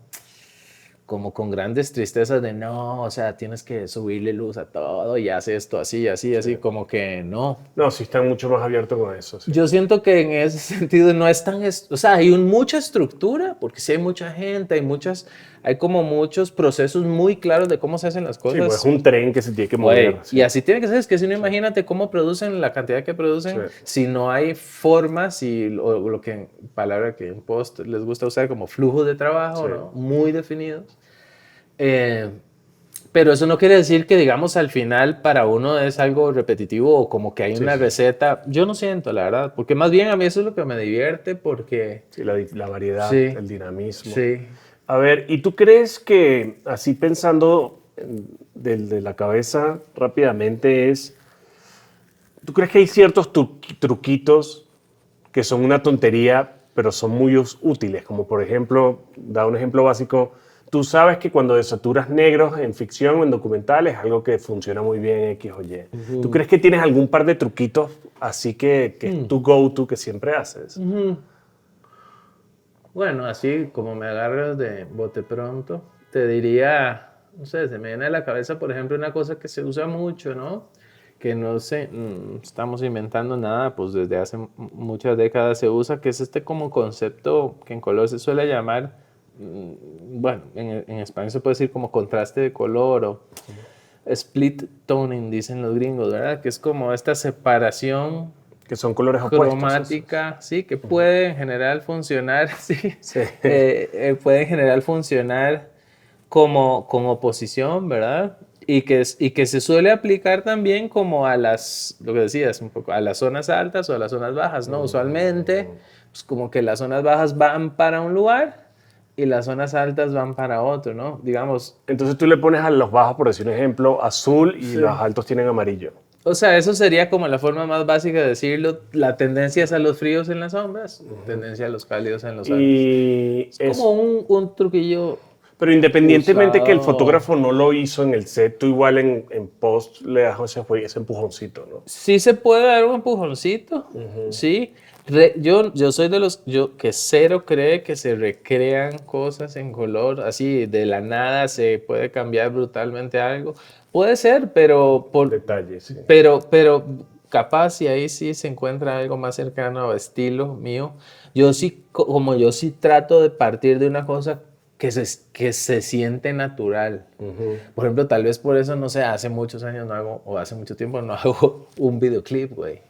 con grandes tristezas de no, o sea, tienes que subirle luz a todo y hace esto así, así, así, como que no. No, sí están mucho más abiertos con eso. Sí. Yo siento que en ese sentido no es tan, o sea, hay mucha estructura, porque sí hay mucha gente, hay como muchos procesos muy claros de cómo se hacen las cosas. Sí, pues es un tren que se tiene que mover. Sí. Y así tiene que ser, es que si no, imagínate cómo producen la cantidad que producen, si no hay formas y lo que, palabra que en post les gusta usar como flujos de trabajo, ¿no? Muy definidos. Pero eso no quiere decir que, digamos, al final para uno es algo repetitivo o como que hay una receta. Yo no siento, la verdad, porque más bien a mí eso es lo que me divierte porque... Sí, la variedad, Sí. el dinamismo. Sí. A ver, ¿y tú crees que, así pensando de la cabeza rápidamente, ¿tú crees que hay ciertos truquitos que son una tontería, pero son muy útiles? Como por ejemplo, da un ejemplo básico, tú sabes que cuando desaturas negros en ficción o en documentales es algo que funciona muy bien en X o Y. ¿Tú crees que tienes algún par de truquitos así que es tu go-to que siempre haces? Bueno, así como me agarras de bote pronto, te diría, no sé, se me viene a la cabeza, por ejemplo, una cosa que se usa mucho, ¿no? Que no sé, estamos inventando nada, pues desde hace muchas décadas se usa, que es este como concepto que en color se suele llamar, bueno, en español se puede decir como contraste de color o split toning, dicen los gringos, ¿verdad? Que es como esta separación que son colores opuestos. Cromática, sí, que puede en general funcionar, sí, puede en general funcionar como oposición, ¿verdad? Y que se suele aplicar también como a lo que decías, un poco, a las zonas altas o a las zonas bajas, ¿no? Usualmente, pues como que las zonas bajas van para un lugar y las zonas altas van para otro, ¿no? Digamos. Entonces tú le pones a los bajos, por decir un ejemplo, azul y los altos tienen amarillo. O sea, eso sería como la forma más básica de decirlo. La tendencia es a los fríos en las sombras, tendencia a los cálidos en los altos. Y es como un truquillo. Pero independientemente usado. Que el fotógrafo no lo hizo en el set, tú igual en post le das ese empujoncito, ¿no? Sí se puede dar un empujoncito, sí. Yo soy de los que cero cree que se recrean cosas en color, así de la nada se puede cambiar brutalmente algo. Puede ser, pero por detalles, sí. Pero capaz y ahí sí se encuentra algo más cercano a estilo mío. Yo sí trato de partir de una cosa que se siente natural. Por ejemplo, tal vez por eso, no sé, hace muchos años no hago, o hace mucho tiempo no hago un videoclip, güey.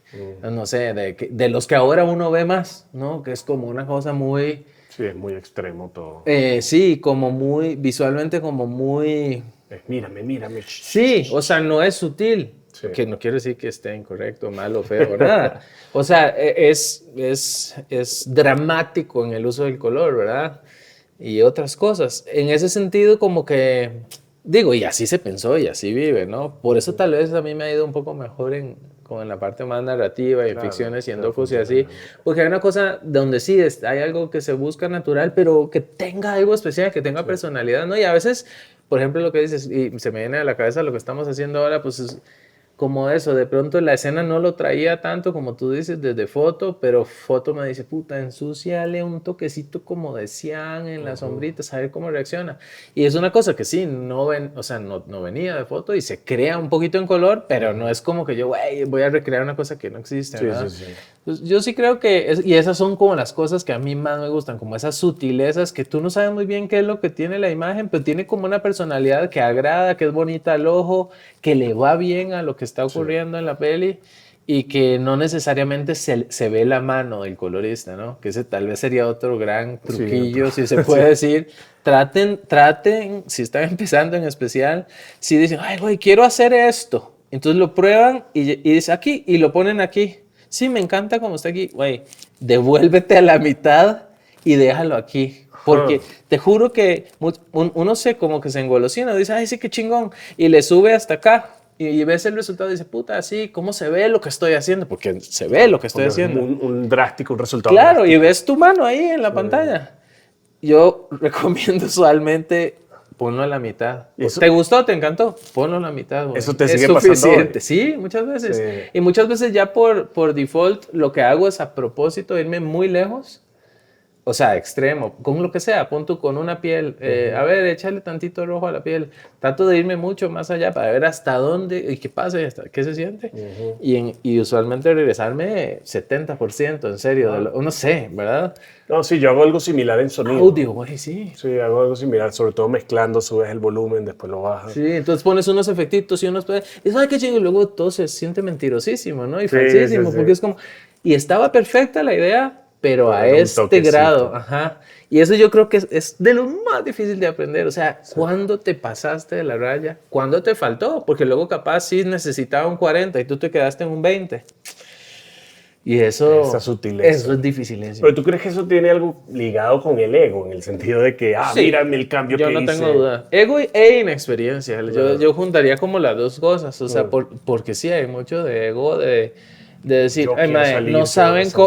No sé, de los que ahora uno ve más, ¿no? Que es como una cosa muy... Sí, es muy extremo todo. Sí, como muy, visualmente como muy... Mírame. Sí, o sea, no es sutil. Sí. Que no quiere decir que esté incorrecto, malo, feo, nada. O sea, es dramático en el uso del color, ¿verdad? Y otras cosas. En ese sentido, como que, digo, y así se pensó y así vive, ¿no? Por eso tal vez a mí me ha ido un poco mejor como en la parte más narrativa y ficciones y en docus y así. Porque hay una cosa donde sí hay algo que se busca natural, pero que tenga algo especial, que tenga personalidad, ¿no? Y a veces, por ejemplo, lo que dices, y se me viene a la cabeza lo que estamos haciendo ahora, pues es como eso, de pronto la escena no lo traía tanto como tú dices desde foto, pero foto me dice, puta, ensúciale un toquecito como de cian en las sombritas, a ver cómo reacciona. Y es una cosa que sí, no venía de foto y se crea un poquito en color, pero no es como que yo, güey, voy a recrear una cosa que no existe, ¿verdad? Sí. Pues yo sí creo que, y esas son como las cosas que a mí más me gustan, como esas sutilezas que tú no sabes muy bien qué es lo que tiene la imagen, pero tiene como una personalidad que agrada, que es bonita al ojo, que le va bien a lo que está ocurriendo en la peli y que no necesariamente se ve la mano del colorista, ¿no? Que ese tal vez sería otro gran truquillo, si se puede decir. Traten, si están empezando en especial, si dicen, ay, güey, quiero hacer esto. Entonces lo prueban y dicen aquí y lo ponen aquí. Sí, me encanta como está aquí. Güey, devuélvete a la mitad y déjalo aquí. Porque te juro que uno como que se engolosina, dice, ay, sí, qué chingón. Y le sube hasta acá. Y ves el resultado y dices, puta, sí, ¿cómo se ve lo que estoy haciendo? Porque se ve lo que estoy haciendo. Un drástico, un resultado claro, drástico. Y ves tu mano ahí en la pantalla. Yo recomiendo usualmente ponlo a la mitad. ¿Te gustó? ¿Te encantó? Ponlo a la mitad. Güey. Eso te sigue pasando. Sí, muchas veces. Sí. Y muchas veces ya por default lo que hago es a propósito irme muy lejos O sea, extremo, con lo que sea, pon tú con una piel, a ver, échale tantito rojo a la piel. Trato de irme mucho más allá para ver hasta dónde y qué pasa, qué se siente. Y usualmente regresarme 70%, en serio, no sé, ¿verdad? No, sí, yo hago algo similar en sonido. Audio, güey, sí. Sí, hago algo similar, sobre todo mezclando, subes el volumen, después lo bajas. Sí, entonces pones unos efectitos y unos... Y ¿sabes qué chingo? Y luego todo se siente mentirosísimo, ¿no? Y Sí, falsísimo, sí, sí. porque es como... Y estaba perfecta la idea, pero a Pero un este toquecito. grado, ajá. Y eso yo creo que es de lo más difícil de aprender. O sea, ¿cuándo te pasaste de la raya? ¿Cuándo te faltó? Porque luego capaz sí necesitaba un 40 y tú te quedaste en un 20. Y eso... Esa sutileza. Eso es dificilísimo. Pero ¿tú crees que eso tiene algo ligado con el ego? En el sentido de que, Sí, mírame el cambio que hice. Yo no tengo duda. Ego e inexperiencia. Yo juntaría como las dos cosas. O sea, porque sí hay mucho de ego de decir, Yo ay, quiero mae, salir, no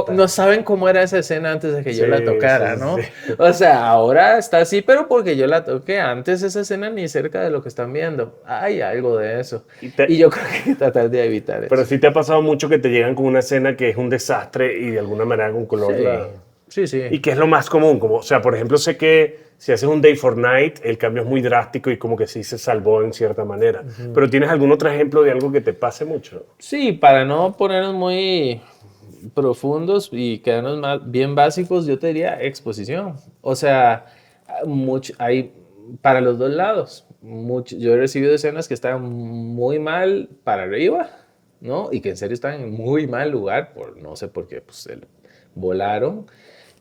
quiero saben cómo era esa escena antes de que yo Sí, la tocara, sí, ¿no? sí. O sea, ahora está así, pero porque yo la toqué. Antes esa escena ni cerca de lo que están viendo. Hay algo de eso. Y yo creo que hay que tratar de evitar Pero eso. sí te ha pasado mucho que te llegan con una escena que es un desastre y de alguna manera con color Sí, sí. ¿Y qué es lo más común? Como, o sea, por ejemplo, sé que si haces un Day for Night, el cambio es muy drástico y como que sí se salvó en cierta manera. Pero ¿tienes algún otro ejemplo de algo que te pase mucho? Sí, para no ponernos muy profundos y quedarnos más bien básicos, yo te diría exposición. O sea, hay para los dos lados. Yo he recibido escenas que están muy mal para arriba, ¿no? Y que en serio están en muy mal lugar, por no sé por qué, pues volaron.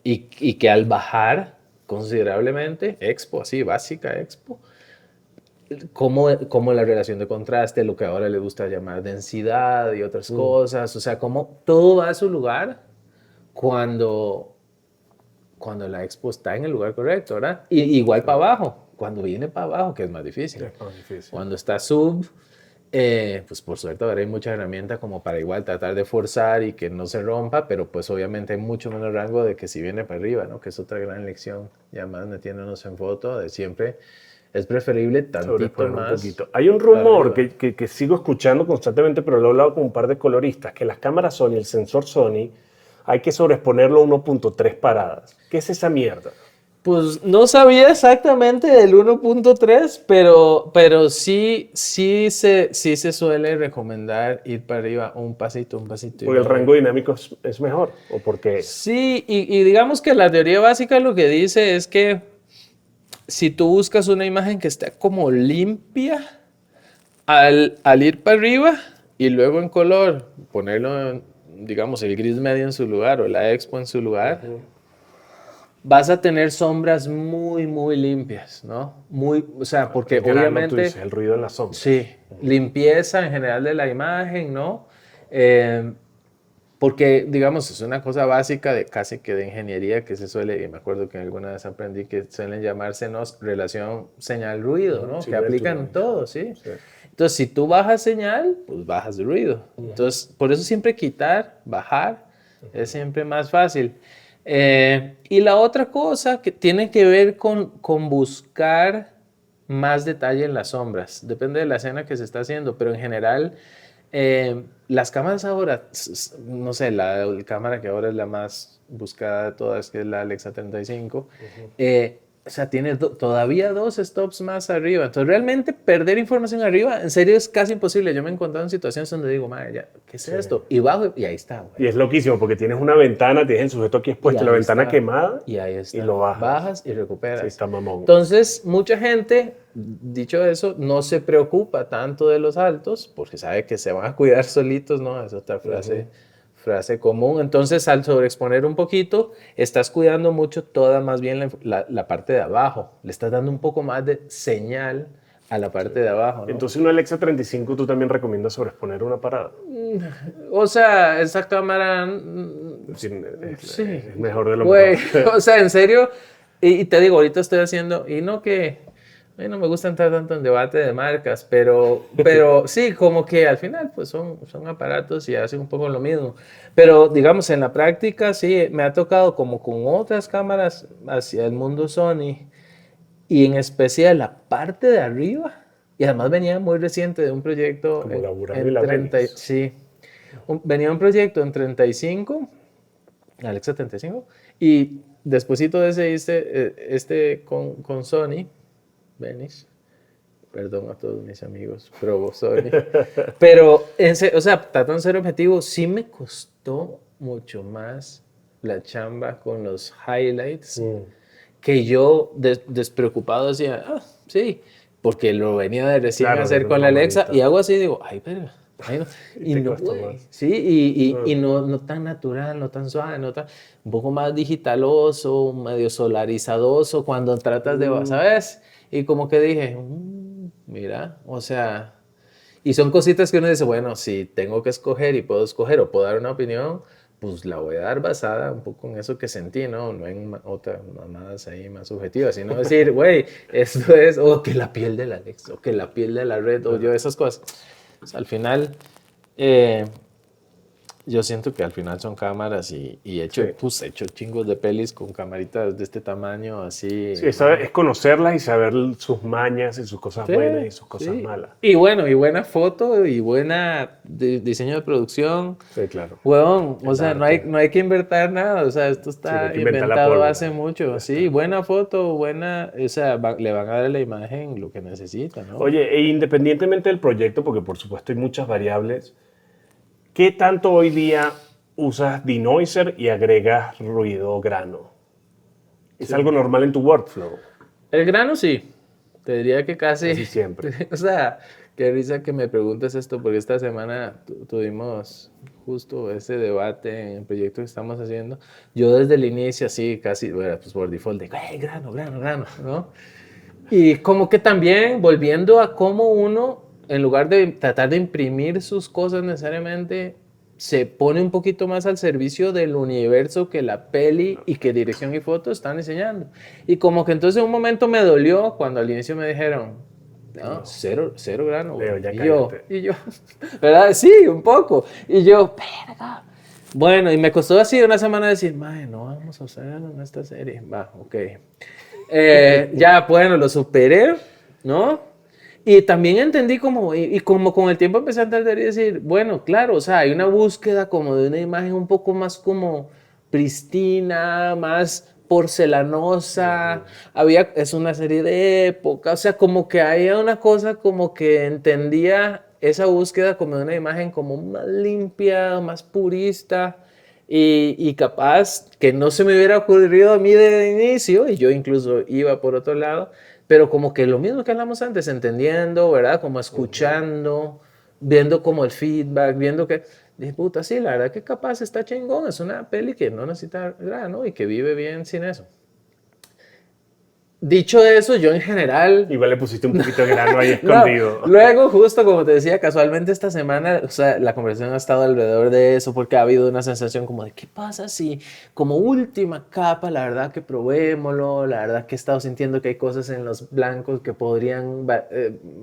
Y que al bajar considerablemente, expo, así, básica expo, como la relación de contraste, lo que ahora le gusta llamar densidad y otras cosas, o sea, como todo va a su lugar cuando, cuando la expo está en el lugar correcto, ¿verdad? Y igual para abajo, cuando viene para abajo, que es más difícil. Es más difícil. Cuando está sub, pues por suerte ahora hay mucha herramienta como para igual tratar de forzar y que no se rompa, pero pues obviamente hay mucho menos rango de que si viene para arriba, ¿no? Que es otra gran lección, ya más metiéndonos en foto, de siempre es preferible tantito Sobreponer más. un poquito. Hay un rumor arriba. que sigo escuchando constantemente, pero lo he hablado con un par de coloristas, que las cámaras Sony, el sensor Sony, hay que sobreexponerlo a 1.3 paradas. ¿Qué es esa mierda? Pues no sabía exactamente del 1.3, pero sí se suele recomendar ir para arriba un pasito. Porque el rango dinámico es mejor, o porque... Sí, y digamos que la teoría básica lo que dice es que si tú buscas una imagen que está como limpia, al ir para arriba y luego en color, ponerlo, digamos, el gris medio en su lugar o la expo en su lugar, vas a tener sombras muy, muy limpias, ¿no? O sea, porque el grano, obviamente... tú dices, el ruido en la sombra. Sí, limpieza en general de la imagen, ¿no? Porque, digamos, es una cosa básica de casi que de ingeniería que se suele, y me acuerdo que alguna vez aprendí que suelen llamarse relación señal-ruido, ¿no? Que aplican en todo, ¿sí? Entonces, si tú bajas señal, pues bajas ruido. Entonces, por eso siempre quitar, bajar, es siempre más fácil. Y la otra cosa que tiene que ver con buscar más detalle en las sombras. Depende de la escena que se está haciendo, pero en general... las cámaras ahora, no sé, la cámara que ahora es la más buscada de todas, que es la Alexa 35, o sea, tiene todavía 2 stops más arriba. Entonces, realmente perder información arriba, en serio, es casi imposible. Yo me he encontrado en situaciones donde digo, madre, ya, ¿qué es esto? Y bajo y ahí está, güey. Y es loquísimo porque tienes una ventana, tienes el sujeto aquí expuesto, la ventana quemada y ahí está. Y lo bajas. Bajas y recuperas. Sí, está mamón. Entonces, mucha gente, dicho eso, no se preocupa tanto de los altos porque sabe que se van a cuidar solitos, ¿no? Es otra frase común. Entonces, al sobreexponer un poquito, estás cuidando mucho toda más bien la parte de abajo. Le estás dando un poco más de señal a la parte de abajo, ¿no? Entonces, una Alexa 35 tú también recomiendas sobreexponer una parada. O sea, esa cámara... Sí, es mejor de lo Güey, mejor. o sea, en serio, y te digo, ahorita estoy haciendo, y no que, a mí no me gusta entrar tanto en debate de marcas, pero sí, como que al final pues son aparatos y hacen un poco lo mismo. Pero digamos, en la práctica sí, me ha tocado como con otras cámaras hacia el mundo Sony, y en especial la parte de arriba, y además venía muy reciente de un proyecto Como la Burano y la Venice. Sí, venía un proyecto en 35, Alexa 35, y despuesito de ese hice con Sony, Venice. Perdón a todos mis amigos, pero Sony. Pero, o sea, tratando de ser objetivo, sí me costó mucho más la chamba con los highlights que yo despreocupado decía, sí, porque lo venía de recién hacer con la Alexa y hago así y digo, ay, verga. Y no, sí, y no tan natural, no tan suave, un poco más digitaloso, medio solarizadoso cuando tratas de, ¿sabes? Y como que dije, mira, o sea, y son cositas que uno dice, bueno, si tengo que escoger y puedo escoger o puedo dar una opinión, pues la voy a dar basada un poco en eso que sentí, ¿no? No en otras mamadas ahí más subjetivas, sino decir, güey, esto es, o que la piel de la Alex, o que la piel de la red, o yo esas cosas. O sea, al final, yo siento que al final son cámaras y he hecho chingos de pelis con camaritas de este tamaño, así. Sí, es conocerlas y saber sus mañas y sus cosas buenas y sus cosas malas. Y bueno, y buena foto y buena diseño de producción. Sí, claro. Huevón, o sea, no hay que inventar nada, o sea, esto está inventado hace mucho. Sí, buena foto, buena, o sea, le van a dar a la imagen lo que necesita, ¿no? Oye, e independientemente del proyecto, porque por supuesto hay muchas variables, ¿qué tanto hoy día usas denoiser y agregas ruido grano? ¿Es algo normal en tu workflow? El grano sí, te diría que casi siempre. O sea, qué risa que me preguntes esto, porque esta semana tuvimos justo ese debate en el proyecto que estamos haciendo. Yo desde el inicio así, casi, bueno, pues por default, de grano, ¿no? Y como que también volviendo a cómo uno, en lugar de tratar de imprimir sus cosas necesariamente, se pone un poquito más al servicio del universo que la peli y que dirección y foto están diseñando. Y como que entonces en un momento me dolió cuando al inicio me dijeron, no, cero grano. Leo, ya y yo, ¿verdad? Sí, un poco. Y yo, verga. Bueno, y me costó así una semana decir, mae, no vamos a usarlo en esta serie. Va, ok. Ya, bueno, lo superé, ¿no? Y también entendí como, y como con el tiempo empecé a entender y decir, bueno, claro, o sea, hay una búsqueda como de una imagen un poco más como pristina, más porcelanosa, es una serie de época, o sea, como que había una cosa como que entendía esa búsqueda como de una imagen como más limpia, más purista, y capaz que no se me hubiera ocurrido a mí de inicio, y yo incluso iba por otro lado, pero como que lo mismo que hablamos antes, entendiendo, ¿verdad? Como escuchando, viendo como el feedback, viendo que, dije, puta, sí, la verdad que capaz está chingón, es una peli que no necesita grano y que vive bien sin eso. Dicho eso, yo en general... Igual le pusiste un poquito de grano ahí escondido. No, luego, justo como te decía, casualmente esta semana, o sea, la conversación ha estado alrededor de eso porque ha habido una sensación como de, ¿qué pasa si como última capa, la verdad que probémoslo, la verdad que he estado sintiendo que hay cosas en los blancos que podrían,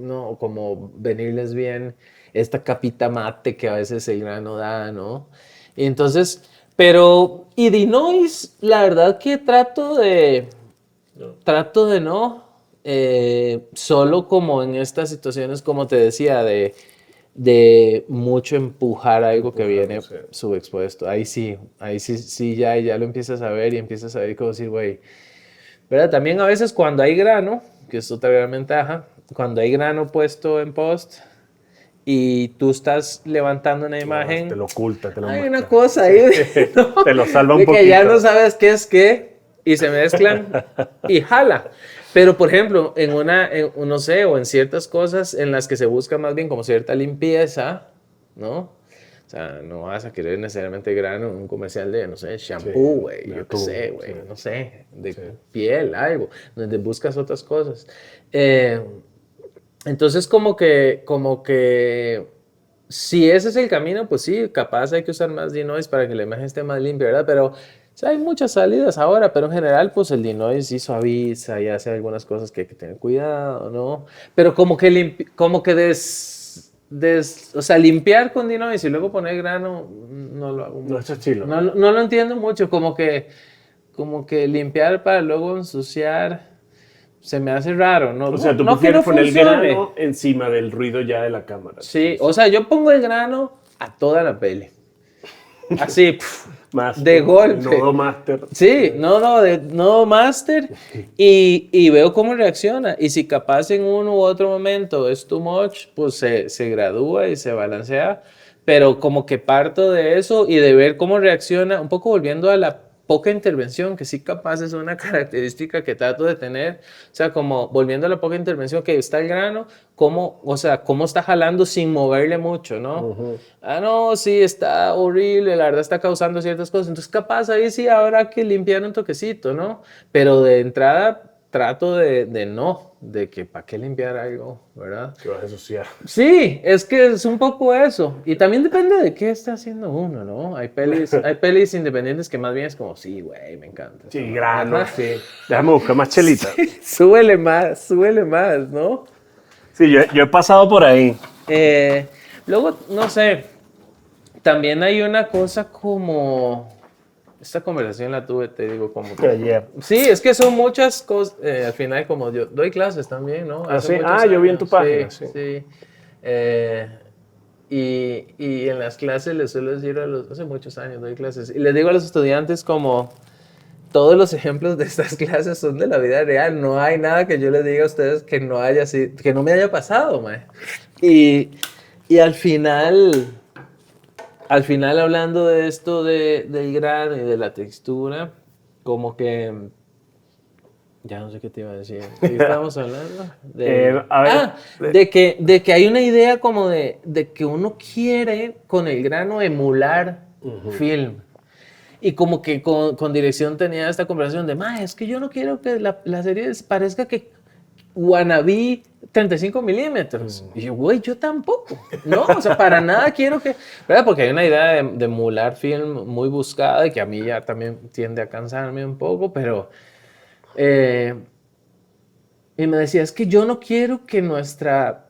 no, como venirles bien, esta capita mate que a veces el grano da, ¿no? Y entonces, pero, y denoise, la verdad que trato de no, solo como en estas situaciones, como te decía, de mucho empujar algo que viene subexpuesto. Ahí sí, ya lo empiezas a ver y empiezas a ver cómo decir, güey, ¿verdad? También a veces cuando hay grano, que es otra gran ventaja, cuando hay grano puesto en post y tú estás levantando una imagen, te lo oculta, te lo hay muestra. una cosa ahí, ¿no? Te lo salva un de poquito. Que ya no sabes qué es qué y se mezclan y jala. Pero, por ejemplo, no sé, o en ciertas cosas en las que se busca más bien como cierta limpieza, ¿no? O sea, no vas a querer necesariamente grano en un comercial de, no sé, shampoo, güey, yo qué sé, güey, no sé, de piel, algo, donde buscas otras cosas. Entonces, como que si ese es el camino, pues sí, capaz hay que usar más denoise para que la imagen esté más limpia, ¿verdad? Pero o sea, hay muchas salidas ahora, pero en general, pues el denoise sí suaviza y hace algunas cosas que hay que tener cuidado, ¿no? Pero como que o sea, limpiar con denoise y luego poner grano, no lo hago mucho. No es estilo. No lo entiendo mucho, como que limpiar para luego ensuciar. Se me hace raro, ¿no? O sea, tú no prefieres que no poner el funcione. grano encima del ruido ya de la cámara. Sí, o sea, yo pongo el grano a toda la peli. Así, Master, de golpe. Nodo Master. Sí, de nodo master y veo cómo reacciona. Y si capaz en uno u otro momento es too much, pues se gradúa y se balancea. Pero como que parto de eso y de ver cómo reacciona, un poco volviendo a la poca intervención, que sí capaz es una característica que trato de tener. O sea, como volviendo a la poca intervención, que está el grano, cómo está jalando sin moverle mucho, ¿no? No, sí, está horrible, la verdad está causando ciertas cosas. Entonces, capaz ahí sí habrá que limpiar un toquecito, ¿no? Pero de entrada trato de no, de que para qué limpiar algo, ¿verdad? Que vas a ensuciar. Sí, es que es un poco eso. Y también depende de qué está haciendo uno, ¿no? Hay pelis independientes que más bien es como, sí, güey, me encanta. Sí, grano, sí. Déjame buscar más chelita. Súbele más, ¿no? Sí, yo he pasado por ahí. Luego, no sé, también hay una cosa como... Esta conversación la tuve, te digo, como... Ayer. Sí, es que son muchas cosas, al final como yo doy clases también, ¿no? ¿Sí? Yo vi en tu página, sí. Sí. Y en las clases les suelo decir hace muchos años doy clases, y les digo a los estudiantes como... Todos los ejemplos de estas clases son de la vida real. No hay nada que yo les diga a ustedes que no me haya pasado, mae. Y al final hablando de esto del grano y de la textura, como que ya no sé qué te iba a decir. ¿De qué estábamos hablando? De que hay una idea como de que uno quiere con el grano emular film. Y como que con dirección tenía esta conversación de, es que yo no quiero que la serie parezca que wannabe 35 milímetros. Y yo, güey, yo tampoco. No, o sea, para nada quiero que... ¿verdad? Porque hay una idea de emular film muy buscada y que a mí ya también tiende a cansarme un poco, pero... y me decía, es que yo no quiero que nuestra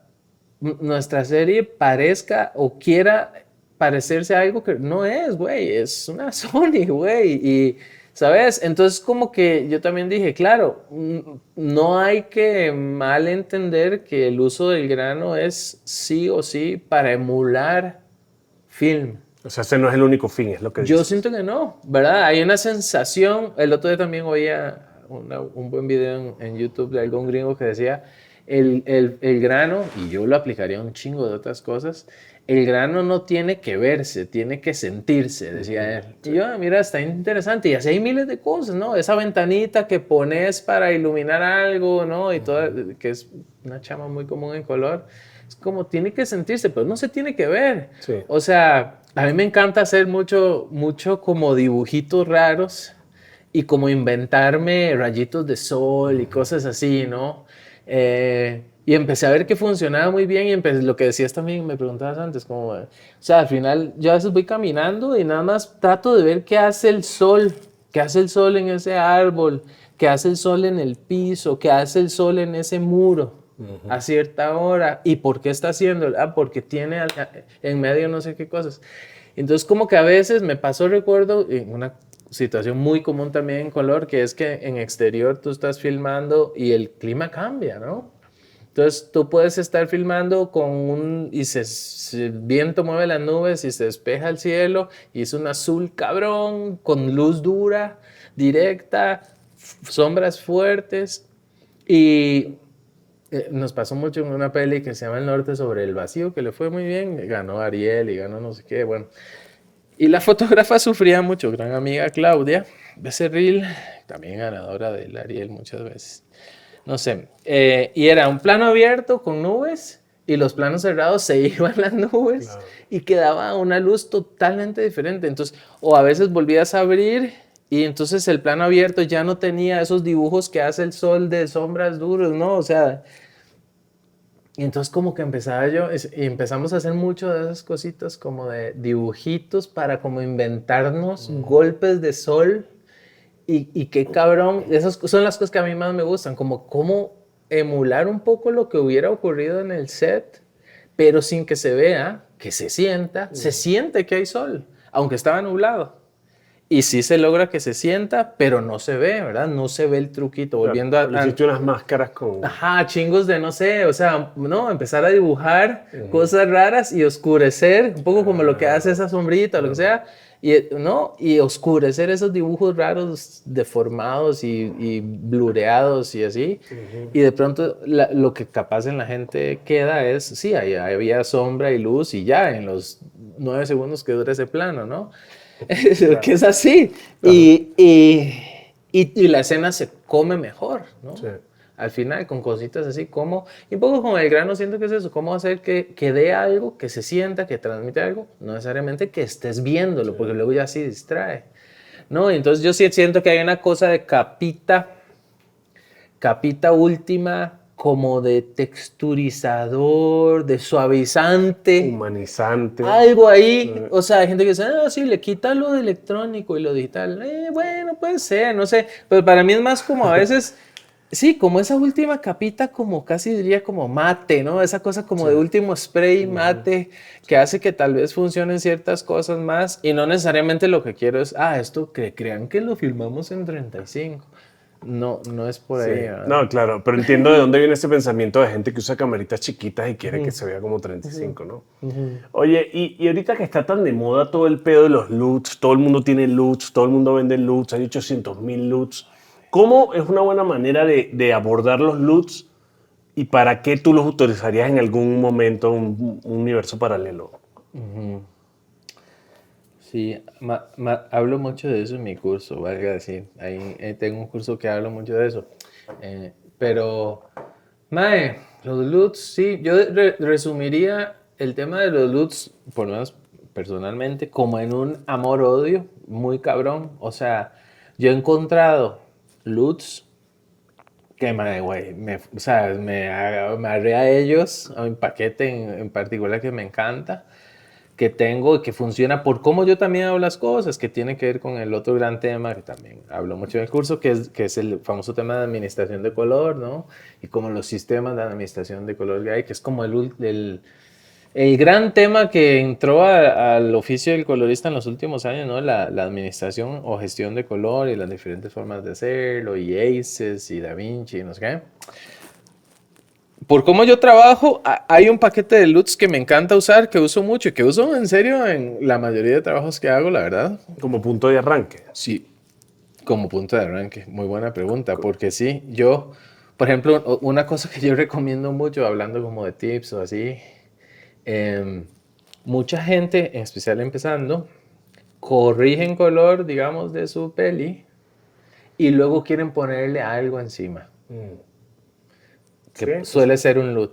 serie parezca o quiera parecerse a algo que no es, güey, es una Sony, güey, y, ¿sabes? Entonces como que yo también dije, claro, no hay que mal entender que el uso del grano es sí o sí para emular film. O sea, ese no es el único fin, es lo que dices. Yo siento que no, ¿verdad? Hay una sensación, el otro día también oía un buen video en YouTube de algún gringo que decía, el grano, y yo lo aplicaría a un chingo de otras cosas, el grano no tiene que verse, tiene que sentirse, decía él. Y yo, mira, está interesante. Y así hay miles de cosas, ¿no? Esa ventanita que pones para iluminar algo, ¿no? Y todo, que es una chama muy común en color. Es como, tiene que sentirse, pero no se tiene que ver. Sí. O sea, a mí me encanta hacer mucho como dibujitos raros y como inventarme rayitos de sol y cosas así, ¿no? Y empecé a ver que funcionaba muy bien y lo que decías también, me preguntabas antes, como, o sea, al final yo a veces voy caminando y nada más trato de ver qué hace el sol en ese árbol, qué hace el sol en el piso, qué hace el sol en ese muro a cierta hora y por qué está haciendo, porque tiene en medio no sé qué cosas. Entonces como que a veces me pasó, recuerdo, en una situación muy común también en color, que es que en exterior tú estás filmando y el clima cambia, ¿no? Entonces tú puedes estar filmando y el viento mueve las nubes y se despeja el cielo y es un azul cabrón con luz dura, directa, sombras fuertes y nos pasó mucho en una peli que se llama El Norte sobre el vacío, que le fue muy bien, ganó Ariel y ganó no sé qué, bueno. Y la fotógrafa sufría mucho, gran amiga Claudia Becerril, también ganadora del Ariel muchas veces. No sé, y era un plano abierto con nubes y los planos cerrados se iban las nubes, claro, y quedaba una luz totalmente diferente. Entonces, o a veces volvías a abrir y entonces el plano abierto ya no tenía esos dibujos que hace el sol de sombras duros, ¿no? O sea, y entonces como que empezamos a hacer mucho de esas cositas como de dibujitos para como inventarnos golpes de sol. Y qué cabrón, esas son las cosas que a mí más me gustan, como cómo emular un poco lo que hubiera ocurrido en el set, pero sin que se vea, que se siente que hay sol, aunque estaba nublado. Y sí se logra que se sienta, pero no se ve, ¿verdad? No se ve el truquito. Volviendo a... Hiciste unas máscaras con... Ajá, chingos de, no sé, o sea, no, empezar a dibujar cosas raras y oscurecer, un poco como lo que hace esa sombrita o lo que sea. ¿no? Y oscurecer esos dibujos raros, deformados y blureados y así. Y de pronto lo que capaz en la gente queda es, sí, había sombra y luz y ya, en los 9 segundos que dura ese plano, ¿no? Claro. Que es así. Claro. Y la escena se come mejor, ¿no? Sí. Al final, con cositas así como, y un poco con el grano siento que es eso, cómo hacer que dé algo, que se sienta, que transmite algo, no necesariamente que estés viéndolo, porque luego ya sí distrae, ¿no? Entonces yo sí siento que hay una cosa de capita última, como de texturizador, de suavizante, Humanizante. algo ahí. O sea, hay gente que dice, ah, sí, le quita lo de electrónico y lo digital. Bueno, puede ser, no sé. Pero para mí es más como a veces, sí, como esa última capita, como casi diría como mate, ¿no? Esa cosa como de último spray mate, que hace que tal vez funcionen ciertas cosas más. Y no necesariamente lo que quiero es, esto que crean que lo filmamos en 35. No, no es por Sí. ahí, ¿verdad? No, claro, pero entiendo de dónde viene ese pensamiento de gente que usa camaritas chiquitas y quiere que se vea como 35, ¿no? Oye, y ahorita que está tan de moda todo el pedo de los LUTs, todo el mundo tiene LUTs, todo el mundo vende LUTs, hay 800,000 LUTs. ¿Cómo es una buena manera de abordar los LUTs y para qué tú los utilizarías en algún momento, un universo paralelo? Sí, hablo mucho de eso en mi curso, valga decir. Ahí tengo un curso que hablo mucho de eso. Pero, mae, los LUTs, sí, yo resumiría el tema de los LUTs, por lo menos personalmente, como en un amor-odio muy cabrón. O sea, yo he encontrado LUTs que, mae, güey, o sea, me agarré a ellos, a un paquete en particular que me encanta, que tengo y que funciona por cómo yo también hago las cosas, que tiene que ver con el otro gran tema que también hablo mucho en el curso, que es el famoso tema de administración de color, ¿no? Y como los sistemas de administración de color que hay, que es como el gran tema que entró al oficio del colorista en los últimos años, ¿no? La administración o gestión de color y las diferentes formas de hacerlo, y ACES y DaVinci y no sé qué. Por cómo yo trabajo, hay un paquete de LUTs que me encanta usar, que uso mucho y que uso en serio en la mayoría de trabajos que hago, la verdad. Como punto de arranque. Sí, como punto de arranque. Muy buena pregunta, porque sí, yo, por ejemplo, una cosa que yo recomiendo mucho, hablando como de tips o así, mucha gente, en especial empezando, corrigen color, digamos, de su peli y luego quieren ponerle algo encima, que Sí. suele ser un LUT.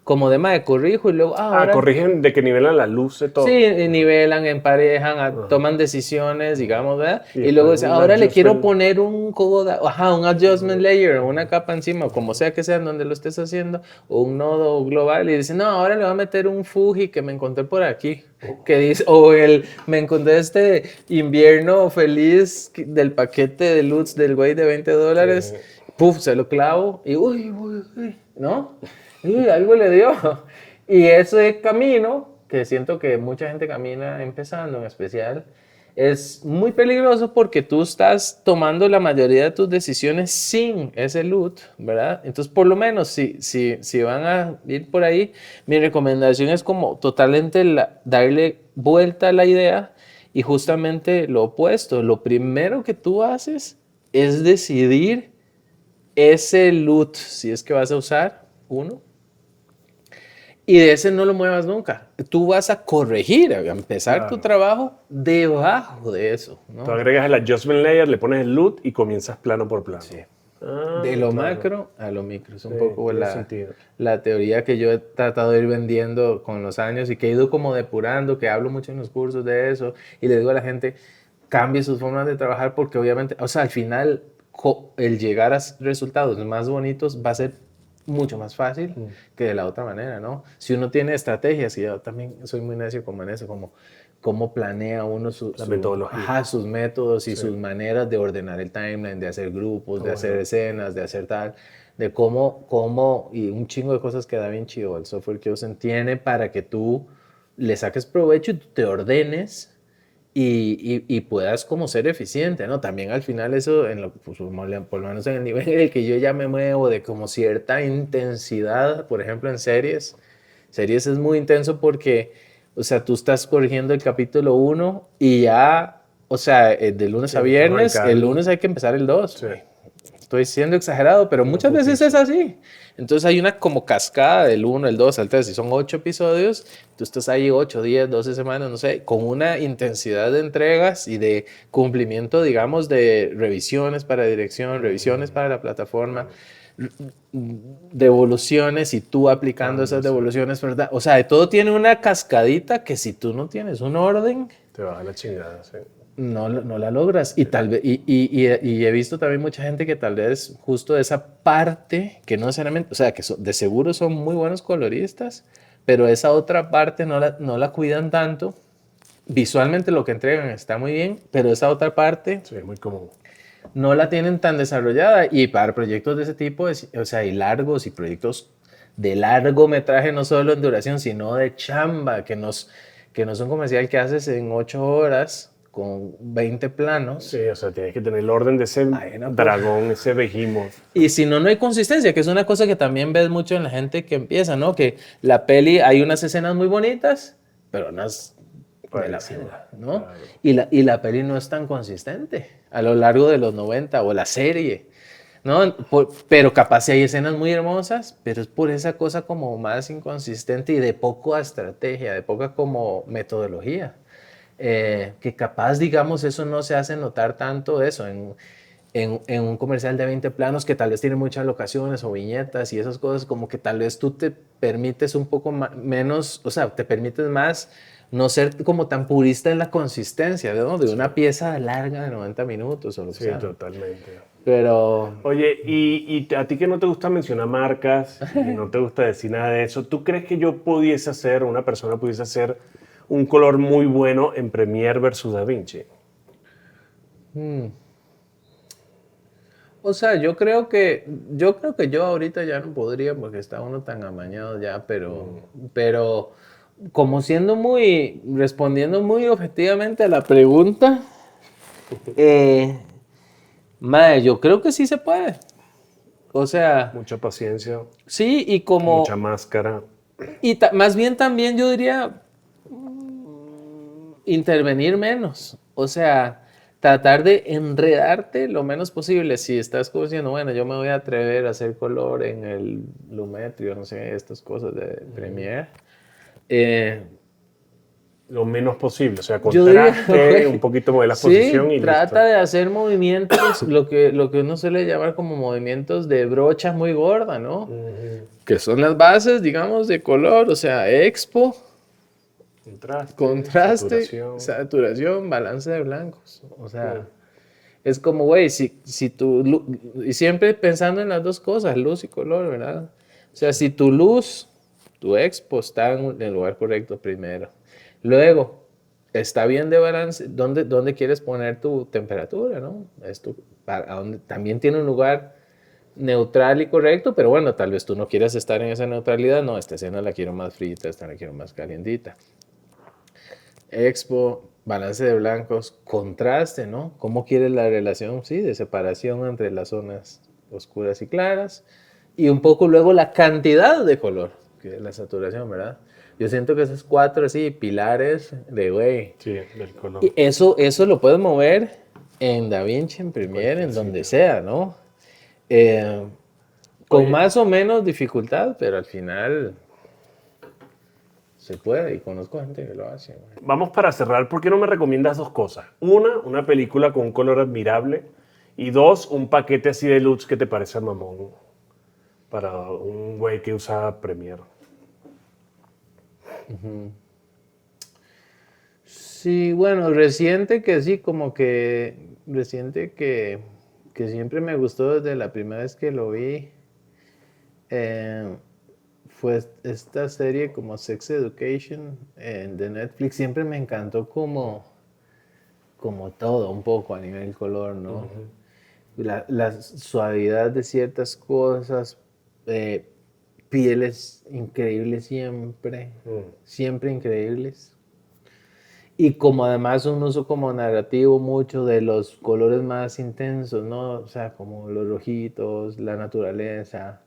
Como de mae, corrijo y luego, ahora Corrigen de que nivelan la luz de todo. sí, nivelan, emparejan, toman decisiones, digamos, ¿verdad? Y Y luego después dice, un ahora le quiero adjustment. poner un un adjustment layer, una capa encima, como sea que sea en donde lo estés haciendo, o un nodo global, y dice, no, ahora le voy a meter un Fuji que me encontré por aquí, que dice, me encontré este invierno feliz del paquete de LUTs del güey de $20, puf, se lo clavo, y uy, ¿no? Y algo le dio. Y ese camino, que siento que mucha gente camina empezando en especial, es muy peligroso porque tú estás tomando la mayoría de tus decisiones sin ese LUT, ¿verdad? Entonces, por lo menos, si van a ir por ahí, mi recomendación es como totalmente darle vuelta a la idea y justamente lo opuesto. Lo primero que tú haces es decidir ese LUT, si es que vas a usar uno, y de ese no lo muevas nunca. Tú vas a corregir, a empezar tu trabajo debajo de eso, Tú ¿no? agregas el adjustment layer, le pones el LUT y comienzas plano por plano. Sí. De lo macro a lo micro. Es un poco tiene sentido. la teoría que yo he tratado de ir vendiendo con los años y que he ido como depurando, que hablo mucho en los cursos de eso y le digo a la gente, cambie sus formas de trabajar porque obviamente, o sea, al final el llegar a resultados más bonitos va a ser mucho más fácil que de la otra manera, ¿no? Si uno tiene estrategias, y yo también soy muy necio como en eso, como cómo planea uno metodología. sus métodos y sus maneras de ordenar el timeline, de hacer grupos, de hacer escenas, de hacer tal, de cómo, y un chingo de cosas que DaVinci o el software que usen tiene para que tú le saques provecho y tú te ordenes y puedas como ser eficiente, ¿no? También al final eso, pues, por lo menos en el nivel en el que yo ya me muevo, de como cierta intensidad, por ejemplo en series es muy intenso porque O sea, tú estás corrigiendo el capítulo 1 y ya, o sea, de lunes a viernes, el lunes hay que empezar el 2. Sí. Estoy siendo exagerado, pero muchas veces es así. Entonces hay una como cascada del 1, el 2, el 3, y son 8 episodios, tú estás ahí 8, 10, 12 semanas, no sé, con una intensidad de entregas y de cumplimiento, digamos, de revisiones para dirección, revisiones para la plataforma, devoluciones y tú aplicando esas devoluciones, ¿verdad? O sea, todo tiene una cascadita que si tú no tienes un orden, te va a la chingada, sí. No la logras. Y tal vez, y he visto también mucha gente que tal vez justo esa parte, que no necesariamente, o sea, que de seguro son muy buenos coloristas, pero esa otra parte no la cuidan tanto. Visualmente lo que entregan está muy bien, pero esa otra parte sí, muy común. No la tienen tan desarrollada. Y para proyectos de ese tipo, o sea, y largos y proyectos de largometraje, no solo en duración, sino de chamba, que no es un comercial que haces en 8 horas con 20 planos. Sí, o sea, tienes que tener el orden de ese dragón, ese behemoth. Y si no, no hay consistencia, que es una cosa que también ves mucho en la gente que empieza, ¿no? Que la peli, hay unas escenas muy bonitas, pero unas de la vida, ¿no? Claro. Y la peli no es tan consistente a lo largo de los 90 o la serie, ¿no? Pero capaz si hay escenas muy hermosas, pero es por esa cosa como más inconsistente y de poca estrategia, de poca como metodología. Que capaz, digamos, eso no se hace notar tanto eso en un comercial de 20 planos que tal vez tiene muchas locaciones o viñetas y esas cosas, como que tal vez tú te permites un poco menos, o sea, te permites más no ser como tan purista en la consistencia, ¿no? De una pieza larga de 90 minutos o lo que sea. Sí, totalmente. Pero... Oye, y a ti que no te gusta mencionar marcas y no te gusta decir nada de eso, ¿tú crees que yo pudiese hacer, una persona pudiese hacer un color muy bueno en Premiere versus DaVinci? O sea, yo creo que yo ahorita ya no podría porque está uno tan amañado ya, pero como respondiendo muy objetivamente a la pregunta, madre, yo creo que sí se puede. O sea, Mucha paciencia. Sí, y como... Mucha máscara. Y más bien también yo diría intervenir menos. O sea, tratar de enredarte lo menos posible. Si estás como diciendo, bueno, yo me voy a atrever a hacer color en el Lumetri o no sé, estas cosas de Premiere. Lo menos posible, o sea, contraste, un poquito de la exposición y trata listo. de hacer movimientos, lo que uno suele llamar como movimientos de brocha muy gorda, ¿no? Que son las bases, digamos, de color, o sea, expo, contraste, saturación, balance de blancos. O sea, es como, güey, si tu y siempre pensando en las dos cosas, luz y color, ¿verdad? O sea, si tu luz, tu expo está en el lugar correcto primero. Luego, está bien de balance, ¿dónde quieres poner tu temperatura, no? También tiene un lugar neutral y correcto, pero bueno, tal vez tú no quieras estar en esa neutralidad, no, esta escena la quiero más frita, esta la quiero más calientita. Expo, balance de blancos, contraste, ¿no? ¿Cómo quieres la relación? Sí, de separación entre las zonas oscuras y claras, y un poco luego la cantidad de color, que es la saturación, ¿verdad? Yo siento que esos 4 así pilares de güey. Sí, del color. Y eso lo puedes mover en DaVinci, en Premiere, en donde sea, ¿no? Con más o menos dificultad, pero al final se puede y conozco gente que lo hace. Güey. Vamos para cerrar, ¿por qué no me recomiendas dos cosas? Una película con un color admirable y dos, un paquete así de looks que te parece mamón para un güey que usa Premiere. Sí, bueno, reciente que siempre me gustó desde la primera vez que lo vi, fue esta serie como Sex Education de Netflix. Siempre me encantó como todo, un poco a nivel color, ¿no? La suavidad de ciertas cosas, pieles increíbles siempre increíbles. Y como además un uso como narrativo mucho de los colores más intensos, ¿no? O sea, como los rojitos, la naturaleza.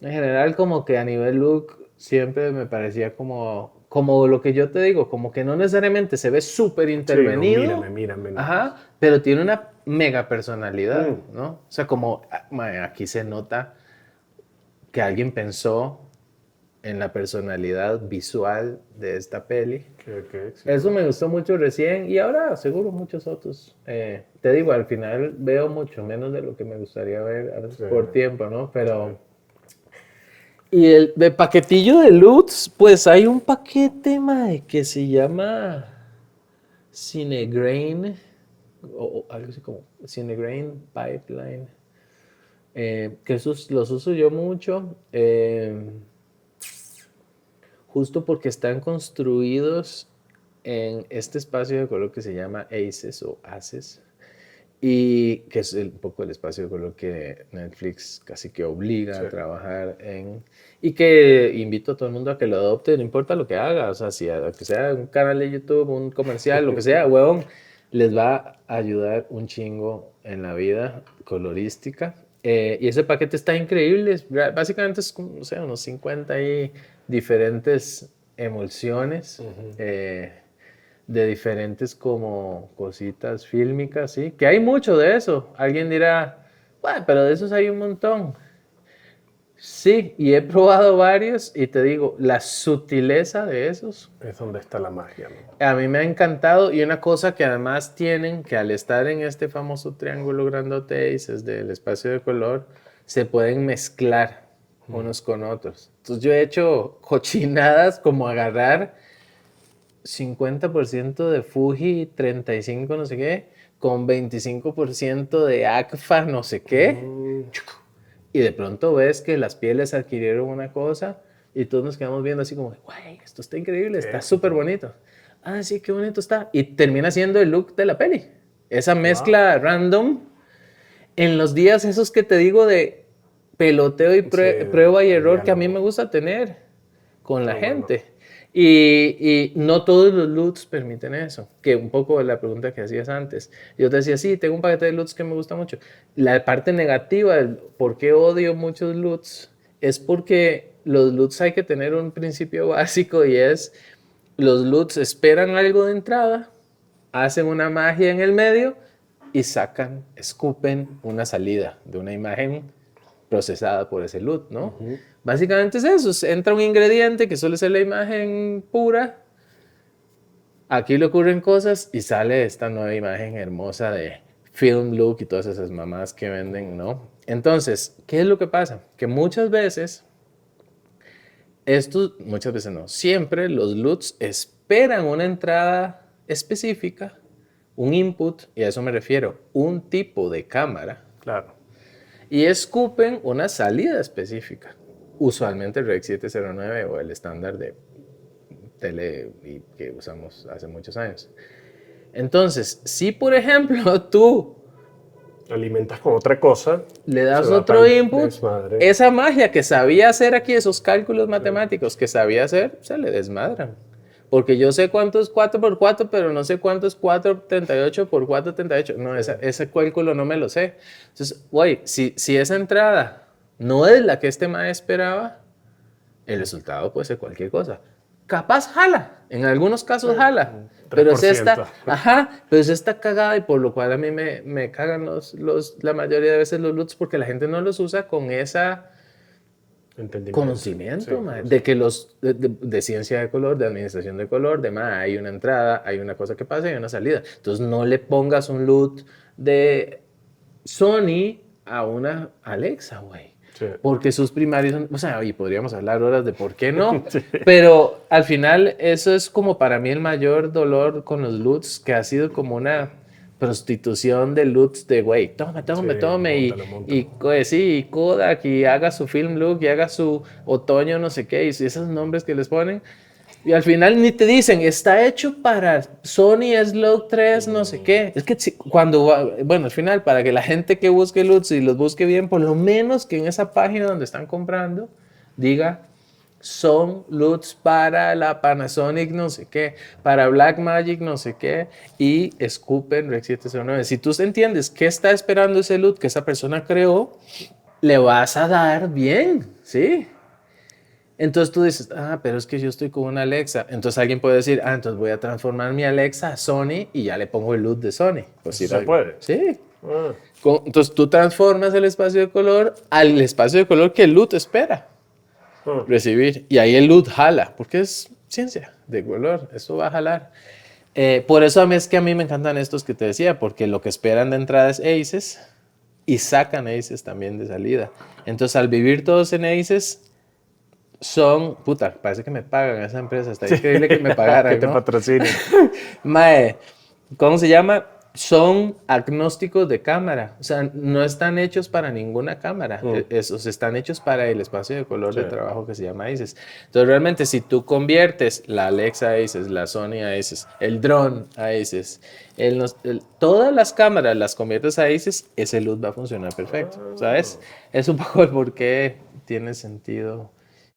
En general como que a nivel look siempre me parecía como como lo que yo te digo, como que no necesariamente se ve súper intervenido. Sí, no, mírame. Ajá, pero tiene una mega personalidad, ¿no? O sea, como aquí se nota que alguien pensó en la personalidad visual de esta peli. Sí. Eso me gustó mucho recién y ahora seguro muchos otros. Te digo, al final veo mucho menos de lo que me gustaría ver por tiempo, ¿no? Pero... Y el de paquetillo de Lutz, pues hay un paquete, mae, que se llama Cinegrain, o algo así como Cinegrain Pipeline, que esos los uso yo mucho, justo porque están construidos en este espacio de color que se llama ACES o ACES, y que es un poco el espacio de color que Netflix casi que obliga a trabajar en, y que invito a todo el mundo a que lo adopte, no importa lo que haga, o sea, si que sea un canal de YouTube, un comercial, lo que sea, huevón, les va a ayudar un chingo en la vida colorística. Y ese paquete está increíble, básicamente es como, no sé, unos 50 y diferentes emulsiones. De diferentes como cositas fílmicas, ¿sí? Que hay mucho de eso. Alguien dirá, bueno, pero de esos hay un montón. Sí, y he probado varios y te digo, la sutileza de esos es donde está la magia, ¿no? a mí me ha encantado, y una cosa que además tienen, que al estar en este famoso triángulo grandote ACES del espacio de color, se pueden mezclar unos con otros. Entonces yo he hecho cochinadas como agarrar 50% de Fuji, 35 no sé qué, con 25% de Agfa no sé qué. Y de pronto ves que las pieles adquirieron una cosa y todos nos quedamos viendo así como, güey, esto está increíble, está súper bonito. Ah, sí, qué bonito está. Y termina siendo el look de la peli. Esa mezcla random en los días esos que te digo de peloteo y prueba y error que a mí me gusta tener con la gente. Y no todos los LUTs permiten eso, que un poco la pregunta que hacías antes. Yo te decía, sí, tengo un paquete de LUTs que me gusta mucho. La parte negativa, por qué odio muchos LUTs, es porque los LUTs hay que tener un principio básico, y es, los LUTs esperan algo de entrada, hacen una magia en el medio y sacan, escupen una salida de una imagen procesada por ese LUT, ¿no? Básicamente es eso, entra un ingrediente que suele ser la imagen pura, aquí le ocurren cosas y sale esta nueva imagen hermosa de film look y todas esas mamás que venden, ¿no? Entonces, ¿qué es lo que pasa? Que muchas veces no, siempre los LUTs esperan una entrada específica, un input, y a eso me refiero, un tipo de cámara. Claro. Y escupen una salida específica. Usualmente el Rec 709 o el estándar de tele que usamos hace muchos años. Entonces, si por ejemplo tú alimentas con otra cosa, le das otro input, desmadre. Esa magia que sabía hacer aquí, esos cálculos matemáticos que sabía hacer, se le desmadran. Porque yo sé cuánto es 4 por 4, pero no sé cuánto es 438 por 438. No, ese cálculo no me lo sé. Entonces, güey, si esa entrada no es la que este maestro esperaba, el resultado puede ser cualquier cosa. Capaz jala, en algunos casos jala. Pero es esta cagada, y por lo cual a mí me cagan la mayoría de veces los LUTs, porque la gente no los usa con esa conocimiento, de que de ciencia de color, de administración de color, hay una entrada, hay una cosa que pasa y hay una salida. Entonces no le pongas un LUT de Sony a una Alexa, güey. Sí. Porque sus primarios son, o sea, y podríamos hablar horas de por qué no, sí. Pero al final eso es como para mí el mayor dolor con los LUTs, que ha sido como una prostitución de LUTs de, güey, tome, y Kodak, y haga su film look, y haga su otoño, no sé qué, y esos nombres que les ponen. Y al final ni te dicen, está hecho para Sony S-Log 3, no sé qué. Es que al final, para que la gente que busque LUTs y los busque bien, por lo menos que en esa página donde están comprando, diga, son LUTs para la Panasonic, no sé qué, para Blackmagic, no sé qué, y escupen Rec 709. Si tú entiendes qué está esperando ese LUT que esa persona creó, le vas a dar bien, ¿sí? Entonces tú dices, pero es que yo estoy con una Alexa. Entonces alguien puede decir, entonces voy a transformar mi Alexa a Sony y ya le pongo el LUT de Sony. Pues ¿Se puede? Sí. Ah. Entonces tú transformas el espacio de color al espacio de color que el LUT espera recibir. Y ahí el LUT jala, porque es ciencia de color, eso va a jalar. Por eso es que a mí me encantan estos que te decía, porque lo que esperan de entrada es ACES y sacan ACES también de salida. Entonces al vivir todos en ACES parece que me pagan esa empresa, está increíble que me pagaran, que te ¿no? patrocinen. Mae, ¿cómo se llama? Son agnósticos de cámara, o sea, no están hechos para ninguna cámara, esos están hechos para el espacio de color de trabajo que se llama ACES. Entonces, realmente, si tú conviertes la Alexa a ACES, la Sony a ACES, el drone a ACES, todas las cámaras las conviertes a ACES, ese luz va a funcionar perfecto, ¿sabes? Es un poco el por qué tiene sentido